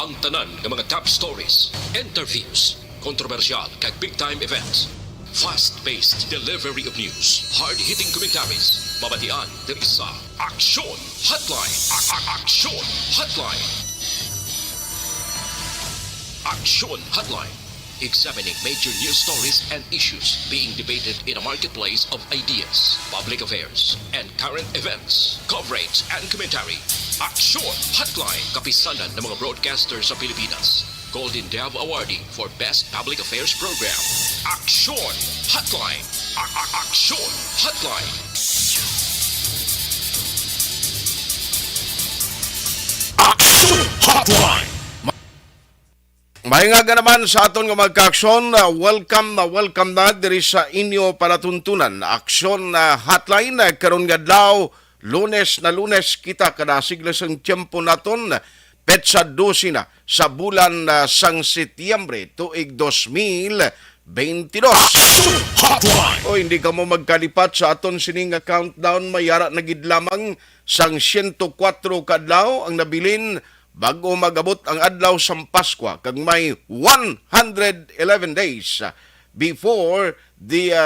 Ang tanan ng mga top stories, interviews, kontrobersyal kag big time events. Fast-paced delivery of news, hard-hitting commentaries, mabatian diri sa Aksyon Hotline. Aksyon Hotline. Aksyon Hotline. Examining major news stories and issues being debated in a marketplace of ideas, public affairs, and current events. Coverage and commentary. Aksyon Hotline. Kapisanan ng mga broadcasters sa Pilipinas. Golden Dove Awardee for Best Public Affairs Program. Aksyon Hotline. Aksyon Hotline. Aksyon Hotline. Mahinga naman sa aton nga magka-aksyon, welcome na diri sa inyo palatuntunan. Aksyon hotline karon nga adlaw, Lunes kita kada siglas ang tiyempo naton, petsa 12 na sa bulan sang Setyembre tuig 2022. O hindi ka mo magkalipat sa aton sining countdown, mayara na gid lamang sang 104 kadlaw ang nabilin bago magabot ang adlaw sang Pasko, kag may 111 days before the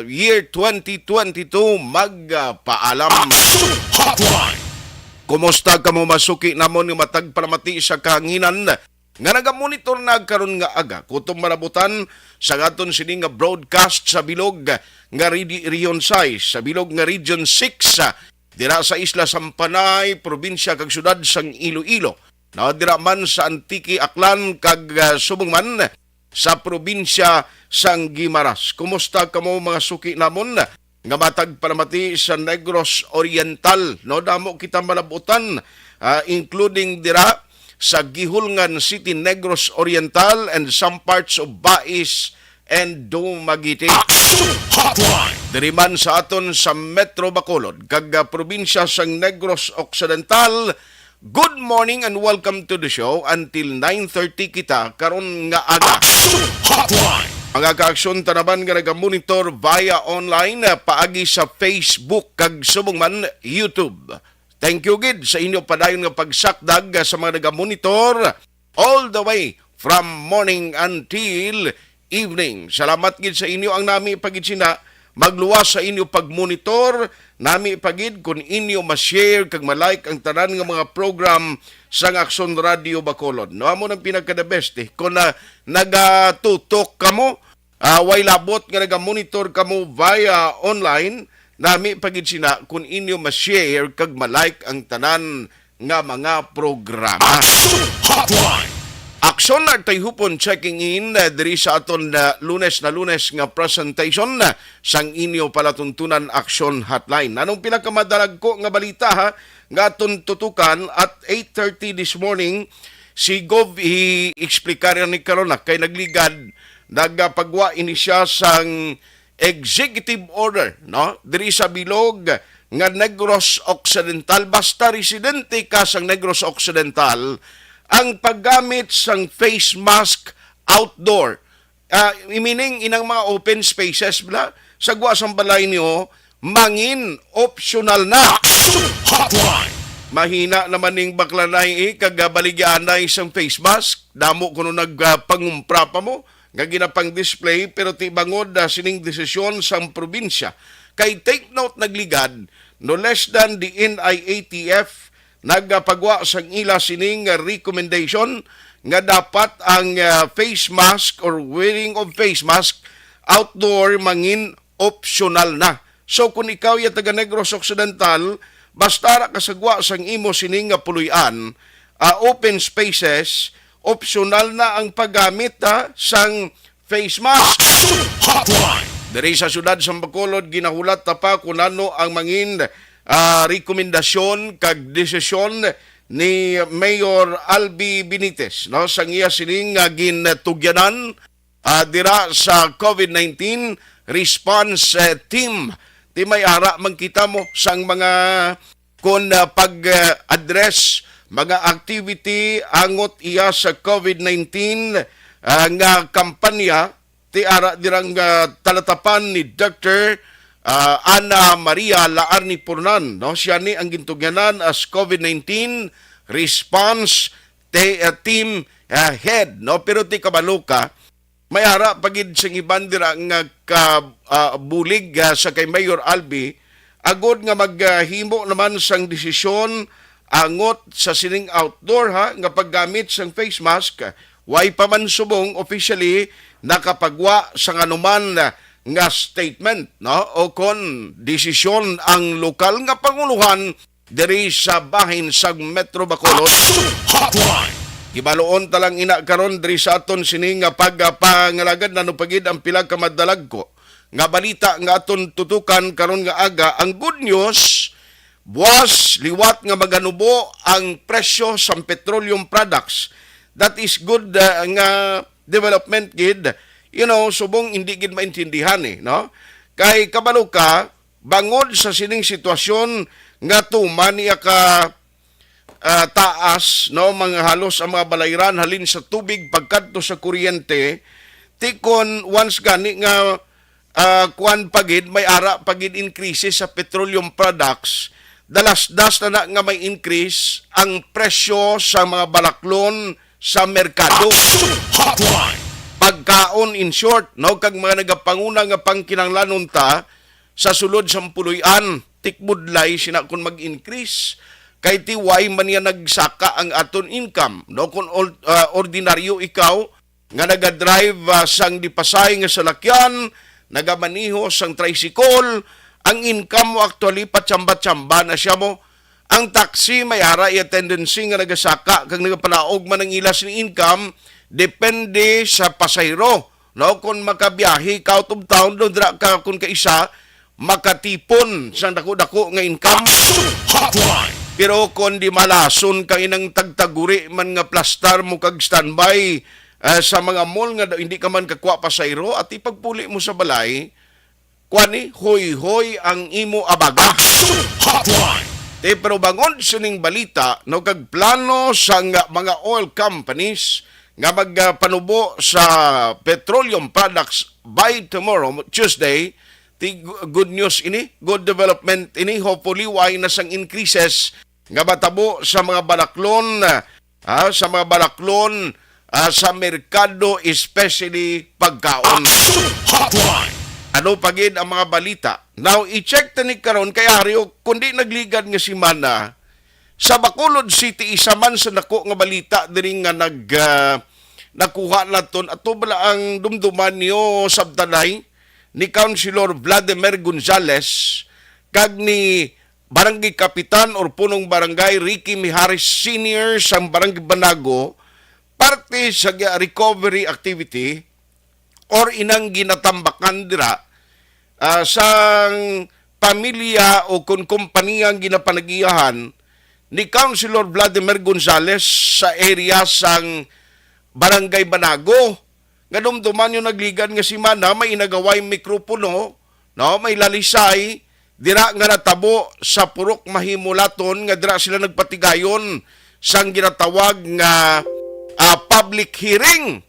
year 2022 magpaalam. Kumusta ka mo masuki namon nga matag palamati sa kahanginan nga nagamonitor na karon nga aga kutom marabutan sa aton sini nga broadcast sa bilog nga Region 6, sa bilog nga Region 6 dira sa Isla Sampanay, probinsya kag syudad sang Iloilo. Dira man sa Antique, Aklan kag Subong man sa probinsya sang Guimaras. Kumusta kamo mga suki namon nga matag palamati sa Negros Oriental? No, damo kita malabutan including dira sa Gihulngan City, Negros Oriental, and some parts of Bais and Dumaguete. Diri man sa aton sa Metro Bacolod kag probinsya sang Negros Occidental. Good morning and welcome to the show until 9:30 kita karon nga aga. Mga ka-aksyon tanaban nga naga-monitor via online paagi sa Facebook kag subong man YouTube. Thank you gid sa inyo padayon nga pagsakdag sa mga naga-monitor all the way from morning until evening. Salamat gid sa inyo ang nami pagid sina magluwas sa inyo pagmonitor, nami pagid kung inyo ma-share kag ma-like ang tanan nga mga program sa Aksyon Radio Bacolod. No amo nang pinaka the best kung nagatutok kamo, way labot nga naga-monitor kamo via online, nami pagid sina kung inyo ma-share kag ma-like ang tanan nga mga programa. Aksyon na tayo hupon checking in diri sa aton lunes nga presentation sang inyo palatuntunan Aksyon Hotline. Anong pinakamadarag ko nga balita nga aton tutukan at 8:30 this morning, si Gov i-explicar ni karon kay nagligad nagpagwa ini siya sang executive order, no? Diri sa bilog nga Negros Occidental, basta residente ka sang Negros Occidental, ang paggamit sang face mask outdoor. Meaning inang mga open spaces bla sagwa sang balay niyo mangin optional na. Mahina naman ning baklanay kag baligyanay sang face mask. Damo kuno nagpangumpra pa mo nga ginapang display pero ti bangod sining desisyon sang probinsya. Kay take note nagligad no less than the NIATF nagpagwa sang ila sining recommendation nga dapat ang face mask or wearing of face mask outdoor mangin optional na. So kung ikaw ya taga Negros Occidental, basta ra kasagwa sang imo sining puluyan, open spaces, optional na ang paggamit sang face mask. Diri sa syudad sa Bacolod ginahulat pa kung ano ang mangin rekomendasyon kag desisyon ni Mayor Albi Benitez, no, sang iya sining ginatugyanan dira sa COVID-19 response team. Ti may ara man kita mo sang mga kon pag-address mga activity angot iya sa COVID-19 nga kampanya, ti ara dirang talatapan ni Dr. Ana Maria Laarni Purnan, no? Siya ni ang gintugyanan as COVID-19 Response team head, no? Pero ti kabalo ka, may ara pagid sing ibandira nga bulig sa kay Mayor Albi agod nga maghimo naman sang desisyon angot sa sining outdoor nga paggamit sang face mask. Way pa man subong officially nakapagwa sa nganuman nga statement, no? O kon desisyon ang lokal nga panguluhan diri sa bahin sa Metro Bacolod. Hotline. Ibaloon talang ina karon diri sa aton sini nga pagpangalagad na pagid ang pila ka madalag ko nga balita nga aton tutukan karon nga aga. Ang good news, buwas liwat nga maganubo ang presyo sa petroleum products. That is good nga development gid. You know, subong hindi gid maintindihan no? Kay kabalo ka bangod sa sining sitwasyon nga tuman niya ka taas, no, mga halos ang mga balayran halin sa tubig pagkadto sa kuryente, tikon once gani nga kuan pagid may ara pagid increase sa petroleum products, dalas-das na nga may increase ang presyo sa mga balaklon sa merkado. Hotline. Pagkaon in short, no, kag mga nagapanguna nga pangkinahanglanon ta sa sulod sa puluyan, tikbudlay sina kun mag-increase kay tiway man niya nagsaka ang aton income, no? Kung ordinaryo ikaw nga nagadrive sang dipasay nga salakyan, nagamaniho sang tricycle, ang income mo actually patsamba-tsamba na siya mo. Ang taxi may ara iya tendency nga nagasaka kag nagapanaog man ang ilas ni income depende sa pasahero, no? Kung makabiyahe ka out of town, do dra ka kun kaisa makatipon sang dako-dako nga income. Hotline. Pero kung di malason kang inang tagtaguri man nga plastar mo kag standby sa mga mall nga hindi ka man kakwa pasayro at ipagpuli mo sa balay, kwani hoy-hoy ang imo abaga. Hotline. Pero bangon sining balita no kag plano sa mga oil companies nga magpanubo sa petroleum products by tomorrow, Tuesday. Good news ini, good development ini, hopefully why na sang increases nga matabo sa mga balaklon sa merkado, especially pagkaon. Hotline. Ano pagid ang mga balita? Now i-check tani karon kay Ario kundi nagligad nga si Mana sa Bacolod City, isa man sa nako nga balita diri nga nakuha naton ato bala ang dumduman niyo sabtanay ni Councilor Vladimir Gonzales kag ni Barangay Kapitan or punong barangay Ricky Mijares Sr. sang Barangay Banago, parte sa recovery activity or inang ginatambakan dira sang pamilya o kung kumpaniyang ginapanagiyahan ni Councilor Vladimir Gonzales sa area sang Barangay Banago. Nga dumduman yung nagligan nga si Mana, may inagaway mikropono, no, may lalisay, dira nga natabo sa purok mahimulaton, nga dira sila nagpatigayon sang ginatawag nga public hearing.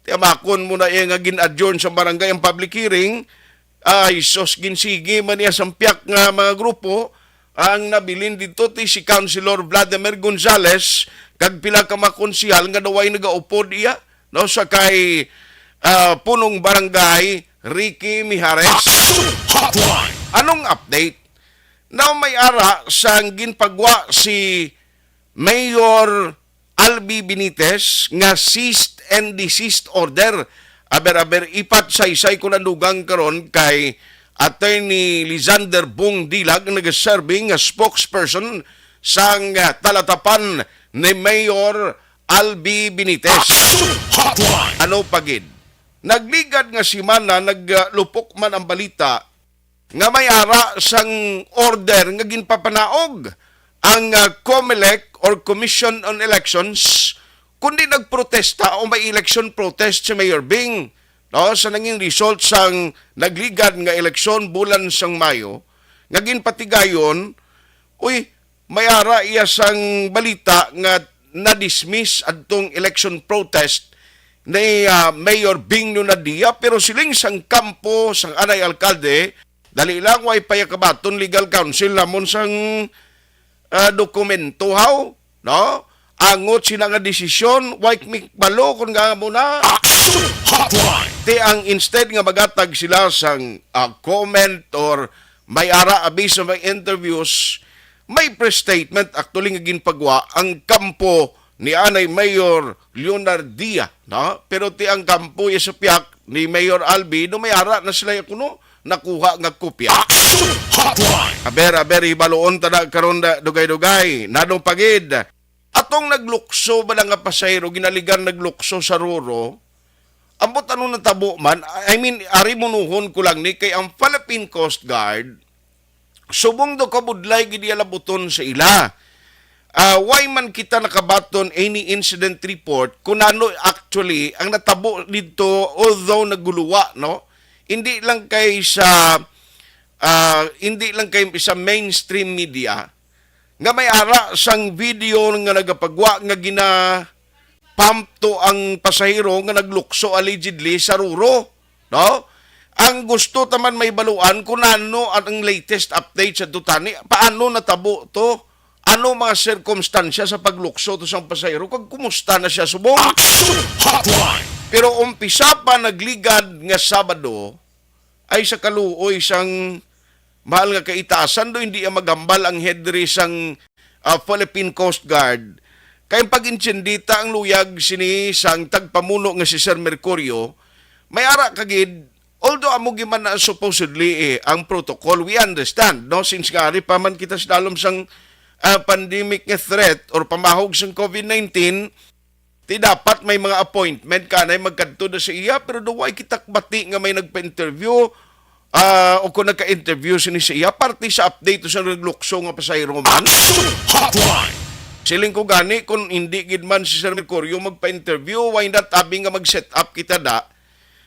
Tiyamakon mo na nga gin-adjourn sa barangay ang public hearing, sos ginsigi man niya sampiak nga mga grupo, ang nabilin dito ti si Councilor Vladimir Gonzales, kag pila ka makonsihal nga daway nagaupod iya, no, sa kay punong barangay Ricky Mijares. Hotline. Anong update? Now may ara sang ginpagwa si Mayor Albi Benitez nga ceased and desist order. Aber ipat saysay ko nandugang karon kay Attorney Lizander Bong Dilag nag-serving as spokesperson sang talatapan ni Mayor Albi Benitez. Hotline. Ano pagid? Nagligad nga si Mana, naglupok man ang balita nga may ara sang order nga ginpapanaog ang COMELEC or Commission on Elections kundi nagprotesta o may election protest si Mayor Bing, no, sa nanging result sang nagligad nga eleksyon bulan sang Mayo nga ginpatigayon, may ara iya sang balita nga na-dismiss adtong election protest ni Mayor Bing Nunadia, pero siling sang kampo sang anay alkalde dali lang way payakabaton legal counsel lamon sang dokumento no, angot sila nga desisyon, wait mikbalo kung nga mo na. Action Hotline. Ti ang instead nga magatag sila sang comment or may ara abis sa may interviews, may press statement actually nga ginpagwa ang kampo ni Anay Mayor Leonardia, no? Pero ti ang kampo sa piyak ni Mayor Albi, no may ara na sila kuno nakuha nga kopya. Action Hotline. Aber, ibaloon tada karon da dugay-dugay, nadong pagid. Atong naglukso ba nga pasayro, ginaligan naglukso sa Roro, ambot ano natabo man, I mean, ari munuhon ko lang ni, kay ang Philippine Coast Guard, subong do kabudlay gidi alabuton sa ila. Why man kita nakabaton any incident report, kung ano actually, ang natabo dito, although naguluwa, no? Hindi lang kay sa mainstream media, nga may ara sang video nga nagapagwa nga pump to ang pasahero nga naglukso allegedly sa Ruro, no? Ang gusto taman may baluan kung ano ang latest update sa tutani, paano natabo to, ano mga sirkumstansya sa paglukso to sang pasahero, kung kumusta na siya subong. Action Hotline. Pero umpisa pa nagligad nga Sabado ay sa kaluoy sang mahal nga kaitasan do hindi magambal ang headre sang Philippine Coast Guard. Kay pag-insyendita ang luyag sini sang tagpamuno nga si Sir Mercurio, may ara kagid, although amo giman na supposedly ang protocol, we understand, no? Since nga rin pa man kita sa dalom sang pandemic nga threat or pamahog sang COVID-19, ti dapat may mga appointment ka na magkadto na sa iya, pero duway kitakbati nga may nagpa-interview o kung nagka-interview siya, parte sa update sa naglukso nga pasayro man. Action Hotline. Siling ko gani, kung hindi gid man si Sir Mercurio magpa-interview, why not abi nga mag-set up kita da,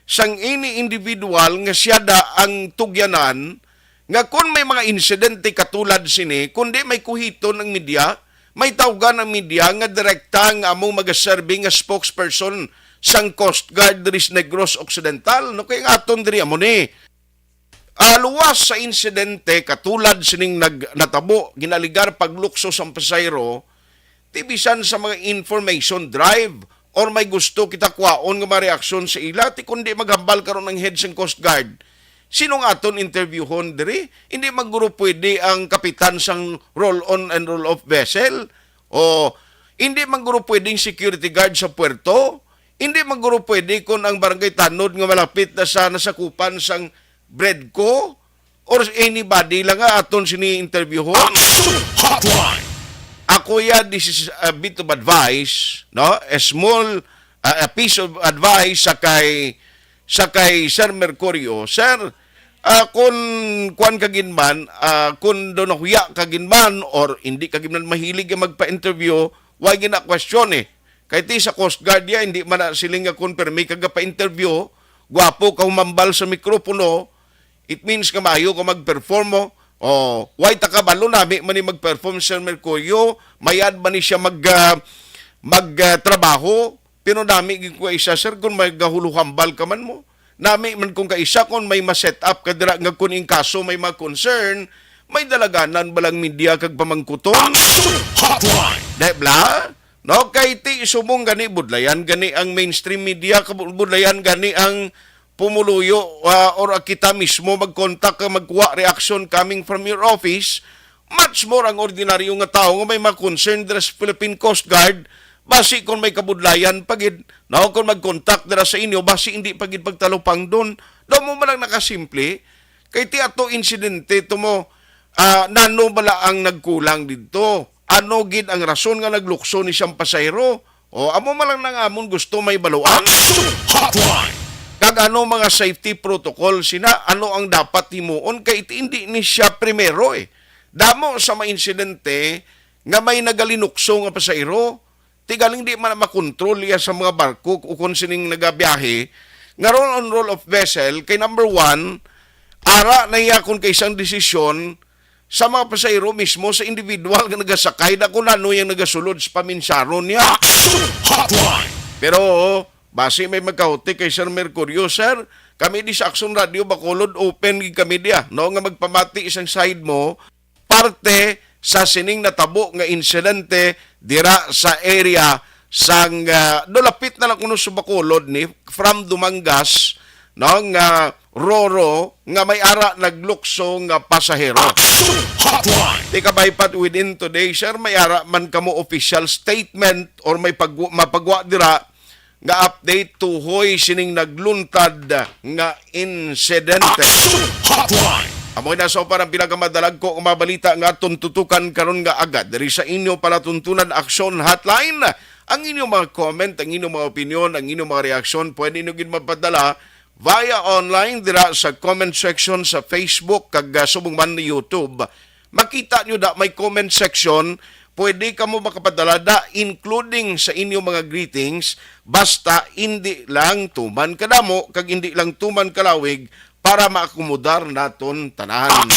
sang ini individual nga siya da ang tugyanan, nga kung may mga insidente katulad sini, kundi may kuhiton ng media, may tawgan ng media nga direkta nga among magaserve nga spokesperson sang Coast Guard Ris Negros Occidental, no kay aton diri amo ni. Luwas sa insidente katulad sining natabo ginaligar paglukso sa pasayro, tibisan sa mga information drive or may gusto kita kwaon nga mareaksyon sa ila, ti kundi maghambal karon ng head ng Coast Guard. Sino nga aton interviewhon diri? Hindi maguro pwede ang kapitan sang roll on and roll off vessel, o hindi maguro pwedeng security guard sa puerto, hindi maguro pwede kung ang barangay tanod nga malapit na sa nasakupan sang Bredco or anybody lang nga aton sini-interview ho. Action Hotline. Ako this is a bit of advice, no? A piece of advice sa kay Sir Mercurio. Sir, kung kuan kaginman, kung do nahuya kaginman or hindi kaginman mahilig nga magpa-interview, why gina question eh. Kay ti sa Coast Guard ya, hindi man na siling nga confirm kaga pa-interview, gwapo ka humambal sa mikropono, it means ka maayo ka mag-perform mo. Why takabalo nami man ni mag-perform Sir Mercurio, mayad man ni siya magtrabaho, pero nami gid ko isa sir kung may gahuluhambal ka man mo. Nami man kung kaisa kung may ma-set up ka dira nga kun ing kaso may ma-concern, may dalaganan balang media kag pamangkuton. Action Hotline. Debla? No, kay ti sumong gani budlayan gani ang mainstream media, budlayan gani ang pumuluyo or kita mismo mag-contact, magkuha reaction coming from your office, much more ang ordinaryo nga tao nga may ma-concern dira sa Philippine Coast Guard, basi kung may kabudlayan pagid, no, kung mag-contact dira sa inyo, basi hindi pagid pagtalupang doon, daw mo malang nakasimple, kay ti ato insidente ito mo, nano bala ang nagkulang dito, ano gid ang rason nga naglukso ni siyang pasayro, o amo malang nang amon gusto may baluan. Action Hotline. Kag ano mga safety protocol sina, ano ang dapat himuon, kay hindi ni siya primero eh. Damo sa mga insidente nga may nagalinukso nga pasayro, tigaling di man makontrol ya sa mga barko o kung sining nagabiyahe, nga roll on roll of vessel, kay number one, ara na iya kung kay isang desisyon sa mga pasayro mismo, sa individual nga nagasakay, na kung ano yung nagasulod sa paminsaron niya. Action Hotline. Pero, base may magkahuti kay Sir Mercurio, sir, kami di sa Action Radio, Bacolod, open kami diya, no, nga magpamati isang side mo, parte sa sining natabo nga insidente dira sa area sang dolapit na lang kuno sa Bacolod ni from Dumangas no nga Roro nga may ara naglukso nga pasahero. Di ka baypat within today, sir, may ara man kamo official statement or may mapagwa dira nga update tuhoy sining nagluntad nga insidente. Amoy na so parang pinakamadalag ko mabalita nga tuntutukan karon nga agad diri sa inyo para tuntunan aksyon hotline. Ang inyong mga comment, ang inyong mga opinion, ang inyong mga reaksyon, pwede nyo gid mapadala via online dira sa comment section sa Facebook kag subong man ni YouTube. Makita nyo da may comment section, pwede ka mo makapadala da including sa inyong mga greetings, basta hindi lang tuman kadamo kag hindi lang tuman kalawig para maakomodar naton tanan.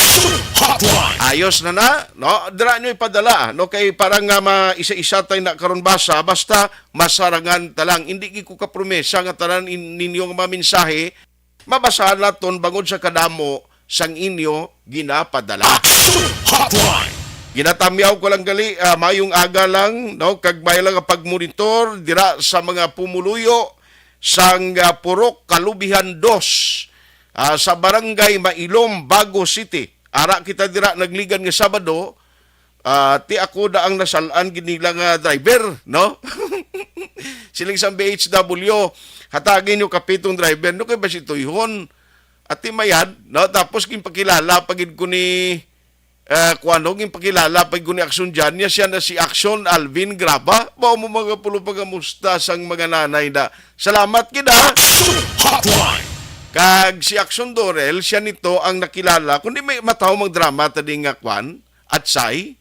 Ayos na, no? Dira nyo ipadala, no? Kay parang nga isa-isa tayo na karon basa, basta masarangan talang. Hindi ko kapromesa nga tanan ninyong mga mensahe, mabasahan naton bangod sa kadamo sang inyo ginapadala. Ginatamyaw ko lang gali, mayong aga lang, no? Kag may lang pagmonitor, dira sa mga pumuluyo, sang Purok Kalubihan 2, sa Barangay Mailom, Bago City. Ara kita dira nagligan nga Sabado, ti ako da ang nasalaan ginilang driver, no? Siling sa BHW, hatagin yung kapitong driver, no kay ba si Tuyhon? At ti mayad, no? Tapos ginpakilala pagid ko ni kuano ginpakilala pagid ko ni Aksyon dyan, niya siya na si Aksyon Alvin Graba. Bao mo mga pulo pagamusta sang mga nanay da. Salamat kida. Kag si Aksyon Dorel, siya nito ang nakilala, kundi may mataw magdrama tadi nga kwan, at say,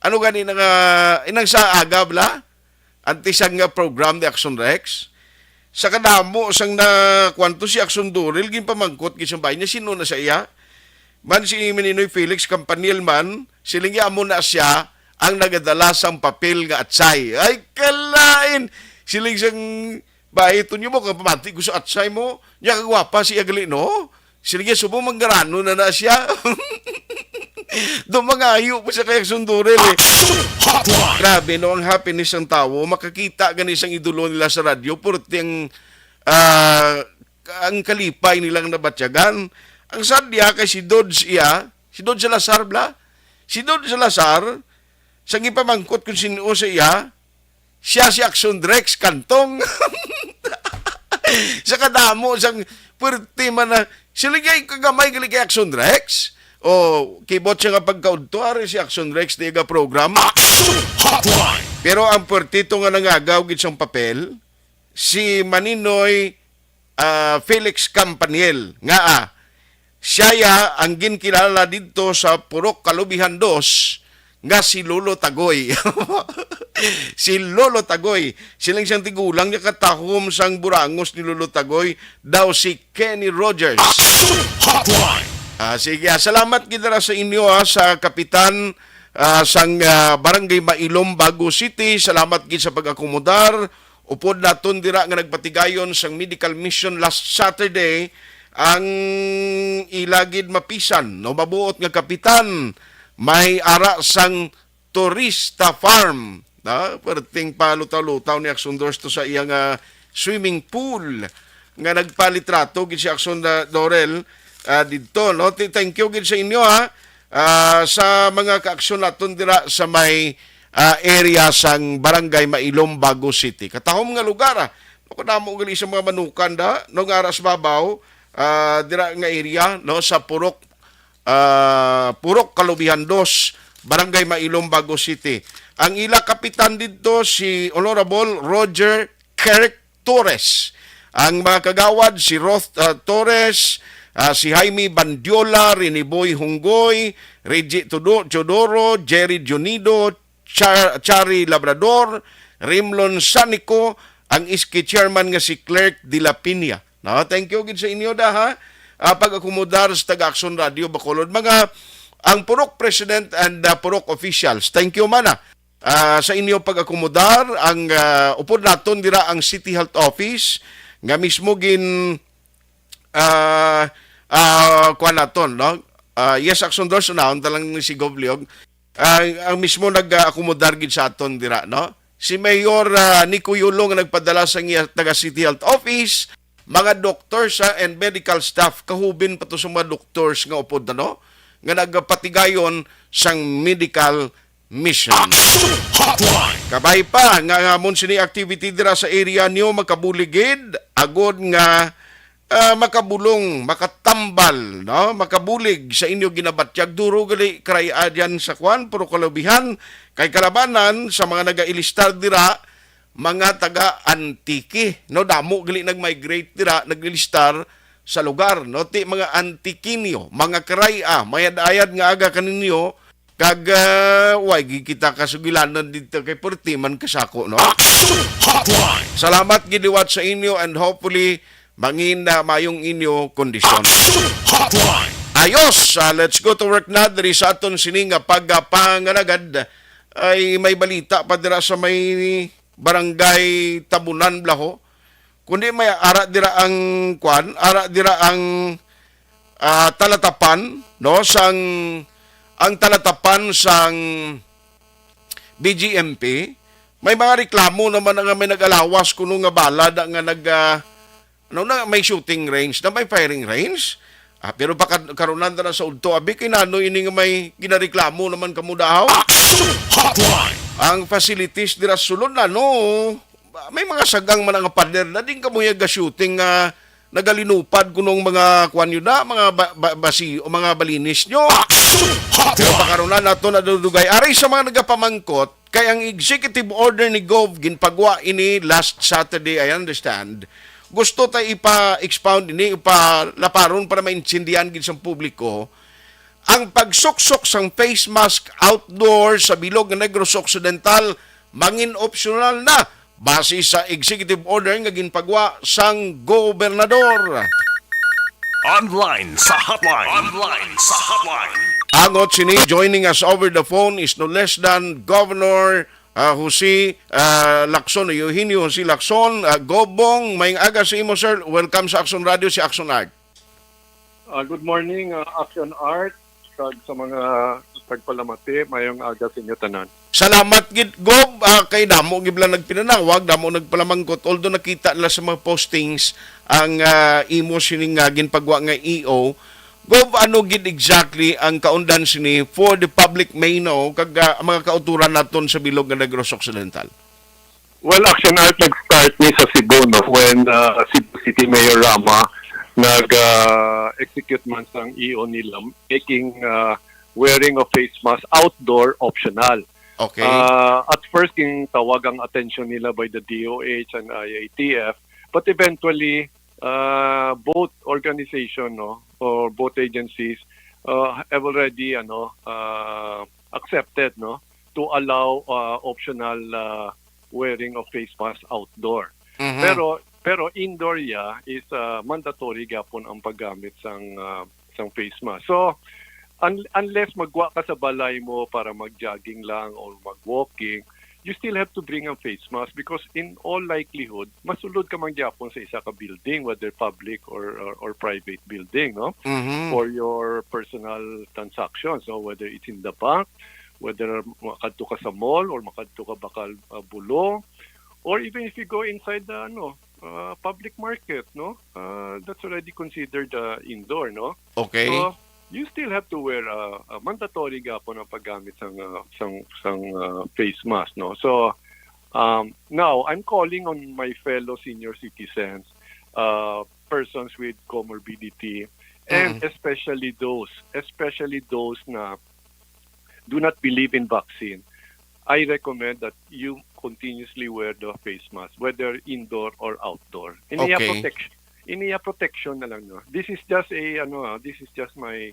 ano gani nga, inang sa aga bla, antisang nga program ni Aksyon Rex, sa kadamo, sang na kwanto si Aksyon Dorel, ginpamangkot, gisambay niya, sino na sa iya, man si Meninoy Felix Campanil man, silingya mo na siya, ang nagadala sang papel nga atsay. Ay, kalain! Siling sang ito nyo mo, kapamati ko sa atsay mo, niya kagwapa si Agali, no? Sige, subong manggarano na siya. Doon mga ayo pa siya kaya sundurel eh. Grabe, no? Ang happiness ng tao, makakita ganis ang idolo nila sa radyo, purti ang kalipay nilang nabatyagan. Ang sadya kay si Dodge Salazar, bla? Si Dodge Salazar, sa ipamangkot kung sino sa iya, siya si Aksyon Rex Kantong. Sa kadamo, sang pwerte man na, siligay kagamay gali kay Aksyon Rex. O, kibot siya nga pagkauntuari si Aksyon Rex na iga program. Pero ang pwertito nga nangagaw gid siyang papel, si Maninoy Felix Campaniel. Nga siya ang ginkilala dito sa Purok Kalubihan 2 nga si Lolo Tagoy. Si Lolo Tagoy. Silang siyang tigulang niya katahom sang burangos ni Lolo Tagoy. Daw si Kenny Rogers. Sige, salamat kita sa inyo sa kapitan sang Barangay Mailom, Bago City. Salamat kita sa pag-akomodar. Upod naton dira nga nagpatigayon sang medical mission last Saturday ang ilagid mapisan. No, mabuot nga kapitan. May ara sang Turista Farm. Perting palutaw-lutaw ni Aksyon Doors to sa iyang swimming pool nga nagpalitrato gid si Aksyon Dorel dito, no? Thank you gid sa inyo sa mga kaaksyon naton dira sa may area sang Barangay Mailom, Bago City. Katahom nga lugar kadamo gali sa mga manukan da no nga aras babaw dira nga area no sa Purok Kalubihan 2, Barangay Mailom, Bago City. Ang ila kapitan dito si Honorable Roger Kirk Torres. Ang mga kagawad si Roth Torres, si Jaime Bandiola, Riniboy Hunggoy, Reggie Chodoro, Jerry Junido, Chari Labrador, Rimlon Sanico, ang iski chairman nga si Clerk de la Piña. No, thank you gid sa inyo pag-akomodar sa Taga-Aksyon Radio Bacolod. Ang Purok President and Purok Officials, thank you mana sa inyo pag-akomodar. Ang upod naton dira ang City Health Office nga mismo gin kuan naton, no? Yes, Aksyon Doors, unahon talang si Gobliog. ang mismo nag-akomodar gid sa aton dira, no? Si Mayor Nico Yulong nga nagpadala sa iya taga City Health Office, mga doctors and medical staff kahubin pa to sa mga doctors nga upod na, no? Nga nagpatigayon sang medical mission. Kabay pa nga ngamon sini activity dira sa area niyo makabuligid agod nga makabulong, makatambal, no? Makabulig sa inyo ginabatyag duro gali krayadyan sa kwan puro kalabihan kay kalabanan sa mga nagailistar dira mga taga-antiki, no? Damo gali nag-migrate dira, nagilistar sa lugar, no? Ti mga antikinyo, mga kraya, mayad-ayad nga aga kaninyo kag way kita kasugilanan dito kay Purti man kasako, no? Salamat gidiwat sa inyo and hopefully mangin na mayong inyo kondisyon. Ayos! Let's go to work na. Dari sa aton sininga pagpanganagad ay may balita pa dira sa may barangay Tabunan, Blaho. Kundi may ara dira ang kwan, ara dira ang talatapan, no? Ang talatapan sang BGMP. May mga reklamo naman nga may nag-alawas kuno nga balad nga may shooting range na may firing range. Pero pa karunan na sa udto abi kinano ini nga may ginareklamo naman kamo daw. Ang facilities dira sulod na, no, may mga sagang man nga partner na din kamo ga shooting nga nagalinupad kunong mga kwan yun na, mga basi o mga balinis nyo. Pero pa karunan nato nadudugay aray sa mga nagapamangkot kay ang executive order ni Gov ginpagwa ini last Saturday, I understand. Gusto tayo ipa-expound ini, ipa-laparon para maintindihan gid sa publiko ang pagsuksok sang face mask outdoor sa bilog nga Negros Occidental mangin optional na base sa executive order nga ginpagwa sang gobernador. Online sa hotline. Angot sini joining us over the phone is no less than Governor Jose Lacson, Eugenio Jose Lacson. Gobong, maying aga sa imo, sir. Welcome sa Action Radio, si Action Art. Good morning, Action Art. Kag sa mga tagpalamati, mayong aga sa inyo tanan. Salamat gid Gob, kay damo gibla nagpinanawag, damo nagpalamangkot. Although nakita nila sa mga postings ang imo sining ginpagwa nga EO. Gob, ano gid exactly ang kaundan sini for the public may know kag mga kauturan naton sa bilog nga Negros Occidental? Well, Action Art nag-start ni sa Cebu, no, when Cebu City Mayor Rama nag-execute man sang EO nila making wearing of face mask outdoor optional. Okay. At first, yung tawag ang attention nila by the DOH and IATF, but eventually, both organization, no, or both agencies have already accepted, no, to allow optional wearing of face mask outdoor. Mhm. Pero indoor is mandatory gapon ang paggamit sang face mask. So unless magwa ka sa balay mo para mag-jogging lang or mag-walking, you still have to bring a face mask because in all likelihood, masulod ka man gyapon sa isa ka building, whether public or private building, no? Mhm. For your personal transactions, so whether it's in the bank, whether makadto ka sa mall or makadto ka bakal bulo, or even if you go inside the public market, no? That's already considered indoor, no? Okay. So, you still have to wear a mandatory gapon ang paggamit sang face mask, no? So now I'm calling on my fellow senior citizens, persons with comorbidity, and especially those na do not believe in vaccine. I recommend that you continuously wear the face mask, whether indoor or outdoor. Iniya protection na lang, no. This is just my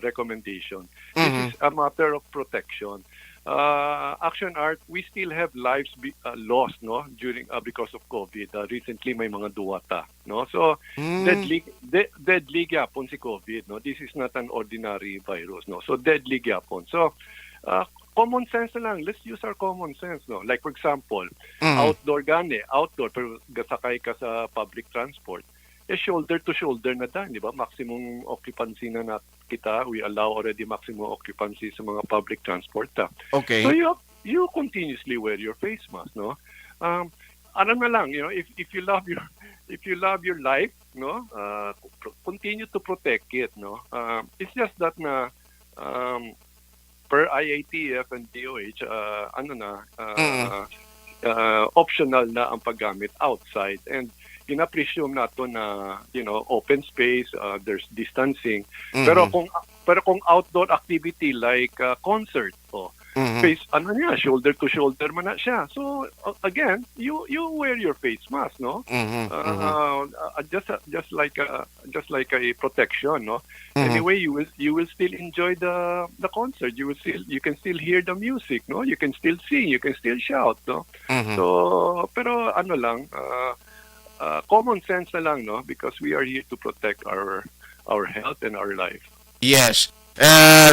recommendation. This is a matter of protection. Action Art, we still have lives lost, no, during because of COVID. Recently may mga duwata, no. So deadly gyapon si COVID, no. This is not an ordinary virus, no. So deadly gyapon. So common sense na lang. Let's use our common sense, no. Like for example, outdoor pero gasakay ka sa public transport. shoulder to shoulder na dan, di ba? Maximum occupancy na kita. We allow already maximum occupancy sa mga public transport. Okay. So you continuously wear your face mask, no? Ano na lang, if you love your life, no, continue to protect it, no. It's just that na per IATF and DOH, optional na ang paggamit outside, and gina-presume nato na open space, there's distancing. Pero kung outdoor activity like concert, face shoulder to shoulder man na siya. So again, you wear your face mask, no? Just like a protection, no? Anyway, you will still enjoy the concert. You can still hear the music, no? You can still sing, you can still shout, no? So pero common sense na lang, no? Because we are here to protect our health and our life. Yes.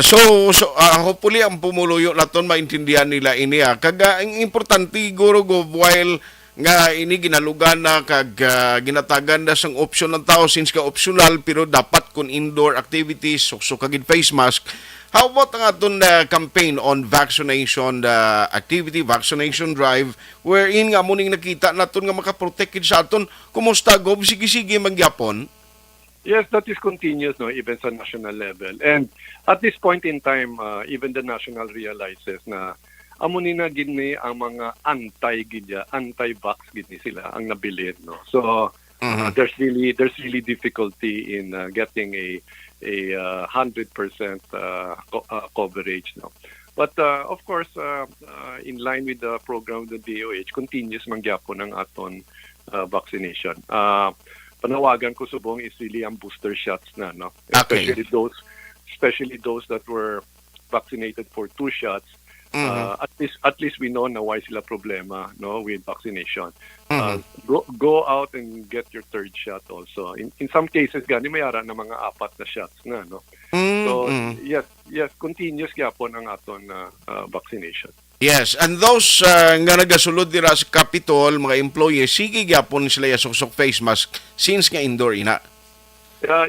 So hopefully ang pumuluyo naton maintindihan nila ini. Kaga ang importante guro go while nga ini ginalugan na kag ginatagan na sang option ng tao since ka optional pero dapat kun indoor activities so kagid face mask. How about ang aton campaign on vaccination activity, vaccination drive wherein nga muning nakita naton nga makaprotect sa aton? Kumusta go? Sige magyapon? Yes, that is continuous, no, even sa national level. And at this point in time, even the national realizes na amo ni na gini ang mga anti-vax gini sila ang nabilin, no. So there's really difficulty in getting a 100% coverage, no. But of course, in line with the program of the DOH, continuous mangyapon ang aton vaccination. Panawagan ko subong is really ang booster shots na, no? Okay. Especially those that were vaccinated for 2 shots. At least we know na why sila problema, no, with vaccination. Go out and get your 3rd shot also. In some cases gani mayara na mga 4 na shots na, no. So yes, continuous gyapon ang aton vaccination. Yes, and those nga nagasulod dira sa Capitol, mga employees, sige gyapon sila yasok face mask since nga indoor ina.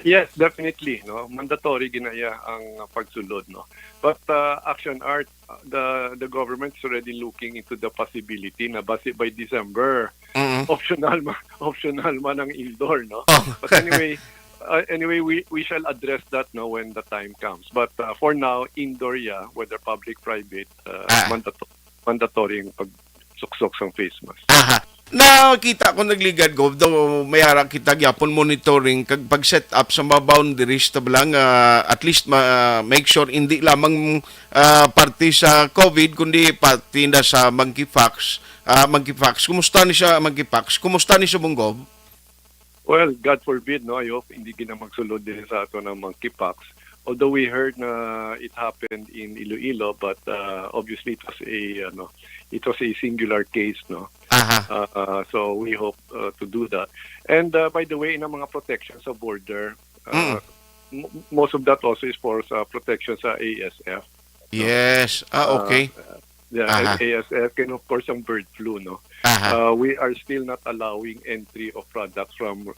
Yes, definitely, no. Mandatory ginaya ang pagsulod, no. But Action Art, the government is already looking into the possibility na by December optional man ang indoor, no. But anyway, we shall address that, no, when the time comes. But for now, indoor, whether public, private, mandatory yung pagsuksok sa face mask. Nakita ko nagligad go daw mayara kita gyapon monitoring kag pag-set up sa mga boundaries tablang at least make sure hindi lamang parte sa COVID kundi pati na sa monkeypox. Kumusta ni siya monkeypox? Kumusta ni siya Bungob? Well, God forbid, no, I hope hindi gina magsulod din sa ato ng monkeypox. Although we heard na it happened in Iloilo, but obviously it was a singular case, no. So we hope to do that. And by the way, in ang mga protection sa border, most of that also is for protection sa ASF. Yes. Okay. ASF and of course ang bird flu, no. We are still not allowing entry of products from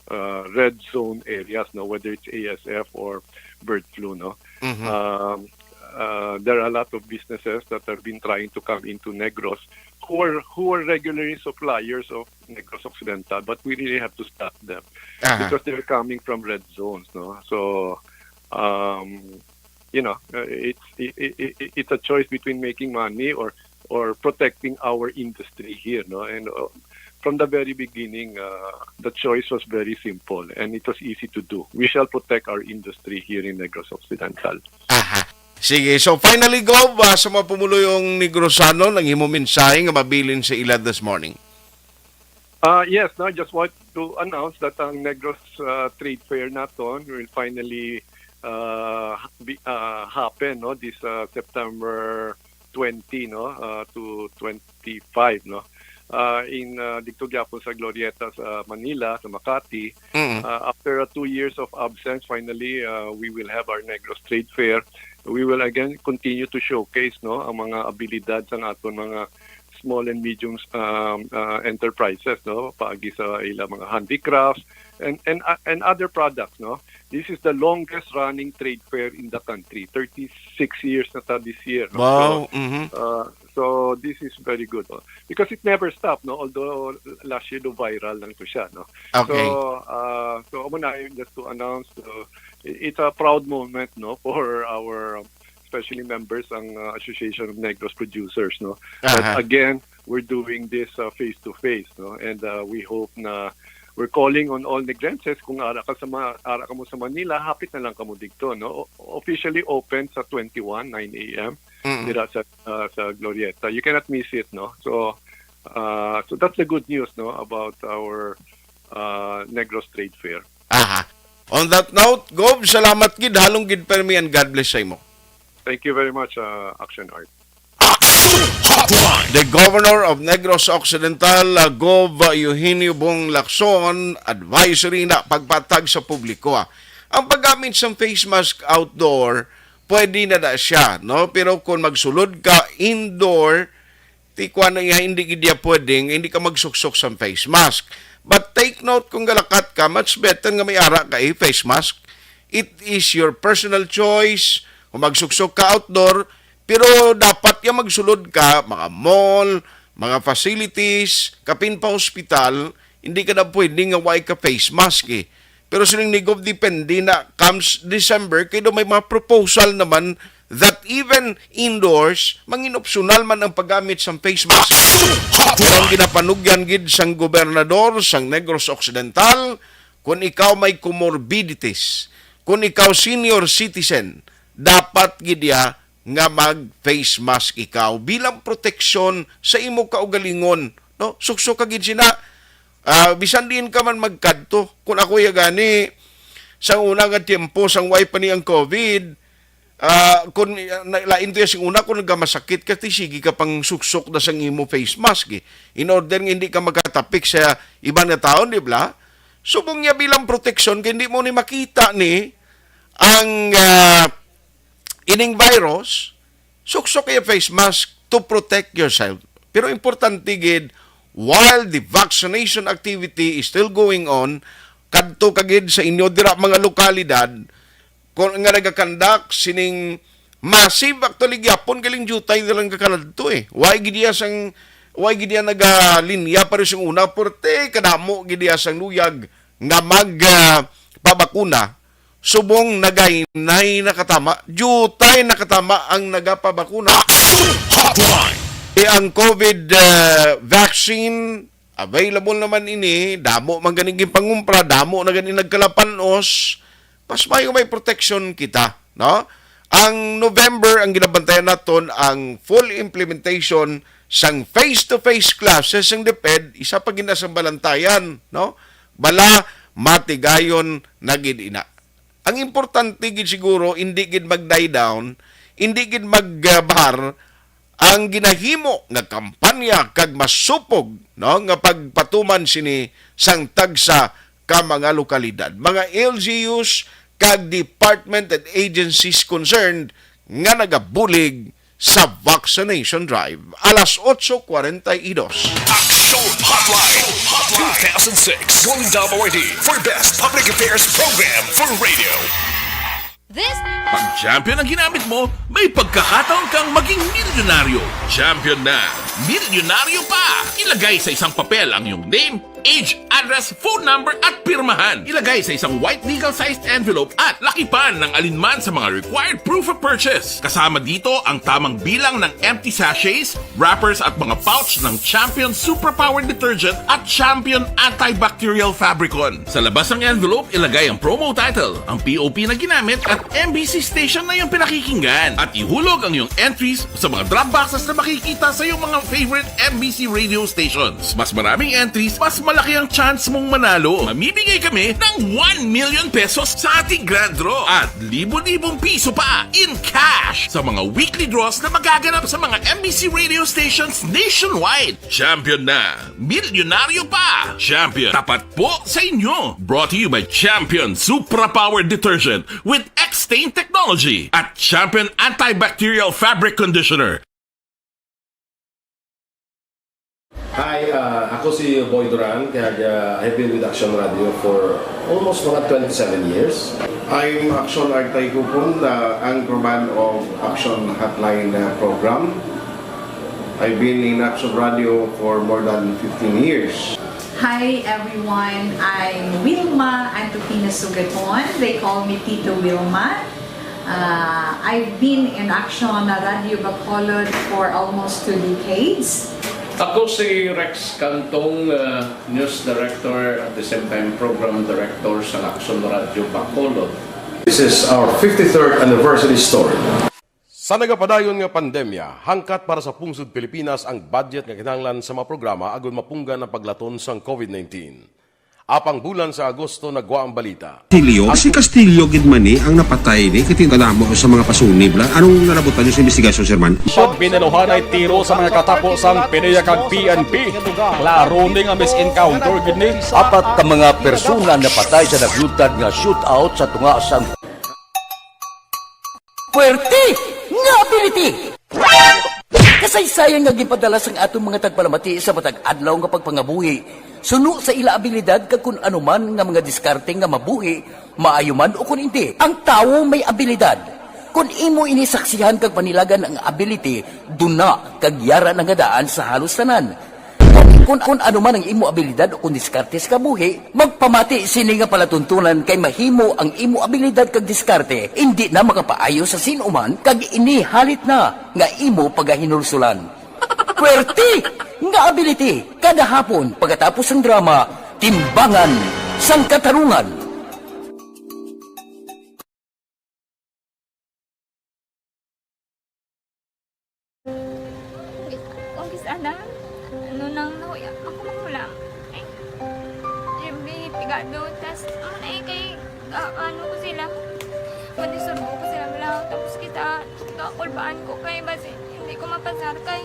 red zone areas, no, whether it's ASF or bird flu, no. There are a lot of businesses that have been trying to come into Negros who are regularly suppliers of Negros Occidental, but we really have to stop them because they're coming from red zones, no. So it's a choice between making money or protecting our industry here, no. And from the very beginning, the choice was very simple and it was easy to do. We shall protect our industry here in Negros Occidental. Sige, so finally go sa mga pumuluyong Negrosano nang himo mensahe nga mabilin sa ila this morning. Yes, no, I just want to announce that ang Negros Trade Fair naton will finally happen, no, this September 20, no, to 25, no. In dito gyapon sa Glorieta sa Manila, sa Makati. After 2 years of absence, finally we will have our Negros Trade Fair. We will again continue to showcase, no, ang mga abilidad sa aton mga small and medium enterprises, no, paagi sa ilang mga handicrafts and other products, no. This is the longest running trade fair in the country, 36 years na ta this year. No? Wow. So this is very good, no? Because it never stopped, no. Although last year viral lang to siya, no. Okay. So muna just to announce, it's a proud moment, no, for our especially members ng Association of Negros Producers, no. But again, we're doing this face to face, no, and we hope na we're calling on all Negrenses, kung ara ka mo sa Manila, hapit na lang kamo dito, no. Officially open sa 21 9 a.m. Dira sa Glorieta. You cannot miss it, no. So that's the good news, no, about our Negros Trade Fair. Aha. On that note, Gov, salamat gid, halong gid permi, and God bless sa imo. Thank you very much, Action Art. The Governor of Negros Occidental, Gov. Eugenio Bong Lacson, advisory na pagpatag sa publiko. Ang paggamit sa face mask outdoor, pwede na siya, no? Pero kung magsulod ka indoor, tikwa na hindi gidya pwedeng, hindi ka magsuksok sa face mask. But take note, kung galakat ka, much better nga may ara ka face mask. It is your personal choice. Kung magsuksok ka outdoor, pero dapat yung magsulod ka, mga mall, mga facilities, kapin pa hospital, hindi ka na pwedeng nga way ka face mask eh. Pero sining ni Gov, depende na comes December, kaya may mga proposal naman that even indoors, mangin-optional man ang paggamit sa face mask. Pero ang ginapanugyan gid sang gobernador sang Negros Occidental, kung ikaw may comorbidities, kung ikaw senior citizen, dapat gidya nga mag-face mask ikaw bilang proteksyon sa imo kaugalingon, no? Sukso ka gid sina. Bisan din ka man magkadto. Kung ako gani sa una nga tiempo sang way pa ni ang COVID, kung lain to yung una kung nagmasakit ka, sige ka pang suksok na sang imo face mask eh. In order nga hindi ka magkatapik sa ibang na taon, di ba? Subong niya bilang proteksyon, kaya hindi mo ni makita ni ang ining virus, suksok kayo face mask to protect yourself. Pero importante gid, while the vaccination activity is still going on, kadto kagid sa inyo dira mga lokalidad, kung nga nagakandak sining massive actually gyapon galing jutay nilang kakanadto eh. Why gidiya nagalinya pa rin siyang una, porte kadamo gidiya sang luyag nga pabakuna. Subong nagainay nakatama, jutay nakatama ang nagapabakuna. Ang COVID vaccine, available naman ini, damo man ganing pangumpra, damo na ganing nagkalapanos, mas may protection kita, no? Ang November, ang ginabantayan naton ang full implementation sang face-to-face classes ng DepEd, isa pa ginasang balantayan, no? Bala, matigayon na gid ina. Ang importante gid siguro, hindi gid mag-die down, hindi gid magbahar, ang ginahimo nga kampanya kag masupog, no, nga pagpatuman sini sang tagsa ka mga lokalidad. Mga LGUs kag department and agencies concerned nga nagabulig sa vaccination drive. Alas 8:42. Action Hotline 2006 WWID for Best Public Affairs Program for Radio. Pag champion ang ginamit mo, may pagkakataon kang maging milyonaryo. Champion na, milyonaryo pa! Ilagay sa isang papel ang iyong name, age, address, phone number at pirmahan. Ilagay sa isang white legal-sized envelope at lakipan ng alinman sa mga required proof of purchase. Kasama dito ang tamang bilang ng empty sachets, wrappers at mga pouch ng Champion Superpower Detergent at Champion Antibacterial Fabricon. Sa labas ng envelope, ilagay ang promo title, ang POP na ginamit at MBC station na yung pinakikinggan. At ihulog ang iyong entries sa mga drop boxes na makikita sa iyong mga favorite MBC radio stations. Mas maraming entries, mas malaki ang chance mong manalo. Mamibigay kami ng 1 million pesos sa ating grand draw at libo-libong piso pa in cash sa mga weekly draws na magaganap sa mga MBC radio stations nationwide. Champion na, milyonaryo pa. Champion, tapat po sa inyo. Brought to you by Champion Superpower Detergent with X-Stain Technology at Champion Antibacterial Fabric Conditioner. Hi, ako si Boy Duran, kaya I've been with Action Radio for almost mga 27 years. I'm Action Artay Kupon, the anchorman of Action Hotline program. I've been in Action Radio for more than 15 years. Hi everyone, I'm Wilma Antopina Sugaton. They call me Tito Wilma. I've been in Action Radio Bacolod for almost 2 decades. Ako si Rex Cantong, News Director at the same time Program Director sa Action Radio Bacolod. This is our 53rd anniversary story. Sa nagapadayon nga pandemya, hangkat para sa pungsod Pilipinas ang budget nga kinahanglan sa mga programa agon mapunggan ang paglaton sang COVID-19. Apang bulan sa Agosto nagwa ang balita. Si Castillo gidmani ang napatay ni kitindalamo sa mga pasunib la. Anong nalabutan niyo sa investigasyon, Sir Man? Siyod biniluhan ay tiro sa mga katapos ang PNP kag PNP. Klaro ning ang misencounter gid ni. Apat ka mga persona napatay sa naglutad nga shootout sa tunga sang Puerte nga ability. Kasaysayan nga gipadala sang atong mga tagpalamati sa matag adlaw nga pagpangabuhi. Suno sa ila abilidad kag kun anuman nga mga diskarte nga mabuhi, maayo man o kun hindi. Ang tawo may abilidad. Kung imo inisaksihan kag panilagan ang ability, duna kag yara nga daan sa halos tanan. Kung anuman ang imo abilidad o kun diskarte sa kabuhi, magpamati sini nga palatuntunan kay mahimo ang imo abilidad kag diskarte, hindi na makapaayo sa sinuman kag ini halit na nga imo pagahinulsulan. Puwerte nga ability kada hapon pagkatapos ng drama Timbangan sang Katarungan. Kung sana ano nang nahuya ako makulang siyempre pigado tas kay ano ko sila manisurbo ko sila lang tapos kita kakulbaan ko kay basi hindi ko mapasar kay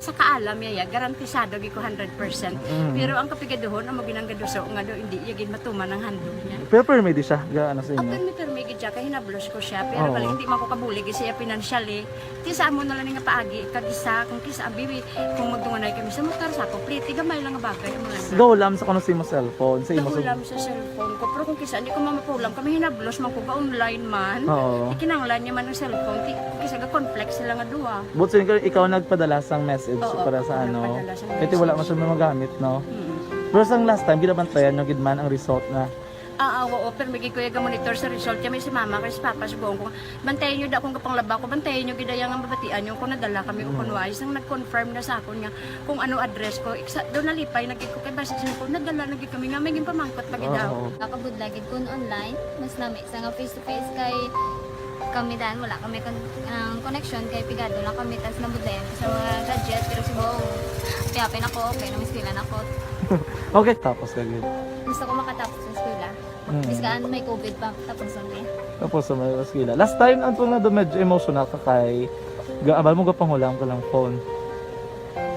sa kaalam yaya garantisado gi ko 100%. Pero ang kapigaduhon ang maginanggaduso nga do hindi yagin matuman ang handog niya. Pero permedi siya ga ano sa inyo. Permi gid siya kay hinablos ko siya pero bali hindi man ko kabuli gi siya financially. Ti sa amo na lang nga paagi kag isa kung kisa bibi kung magdunganay kami sa motor sa complete gamay lang nga bagay mo lang. Go lam sa kuno sa imo cellphone sa imo Ulam sa cellphone ko pero kung kisa hindi ko mapulam kami hinablos man ko ga online man. Ikinanglan niya man ang cellphone ti kisa ga complex sila nga duwa. But so ikaw nagpadala sang message para sa ano. Kasi wala man siya magamit, no? Pero sang last time, ginabantayan nyo gidman ang result na. Oo, pero may kuya ga-monitor sa result. Kami si mama, kay si papa, si buong ko. Bantayan nyo da akong kapanglaba ko. Bantayan nyo gidayang ang babatian nyo kung nadala kami o kunwais. Ang nag-confirm na sa akon nga kung ano address ko. Doon nalipay, naging ko kay basis ko. Nadala, naging kami nga. May pamangkot pag daw. Nakabudlagid kun online, mas nami sa nga face-to-face kay kami dahil wala kami connection kay pigado lang kami tas nabudlayan sa mga gadget pero si buong piyapin ako okay na miskilan ako. Okay, tapos kagid. Gusto ko makatapos sa eskwela. Biskaan may COVID pa tapos ang Tapos sa may eskwela. Last time ang na do medyo emotional ka kay gaabal mo gapanghulam ka lang phone.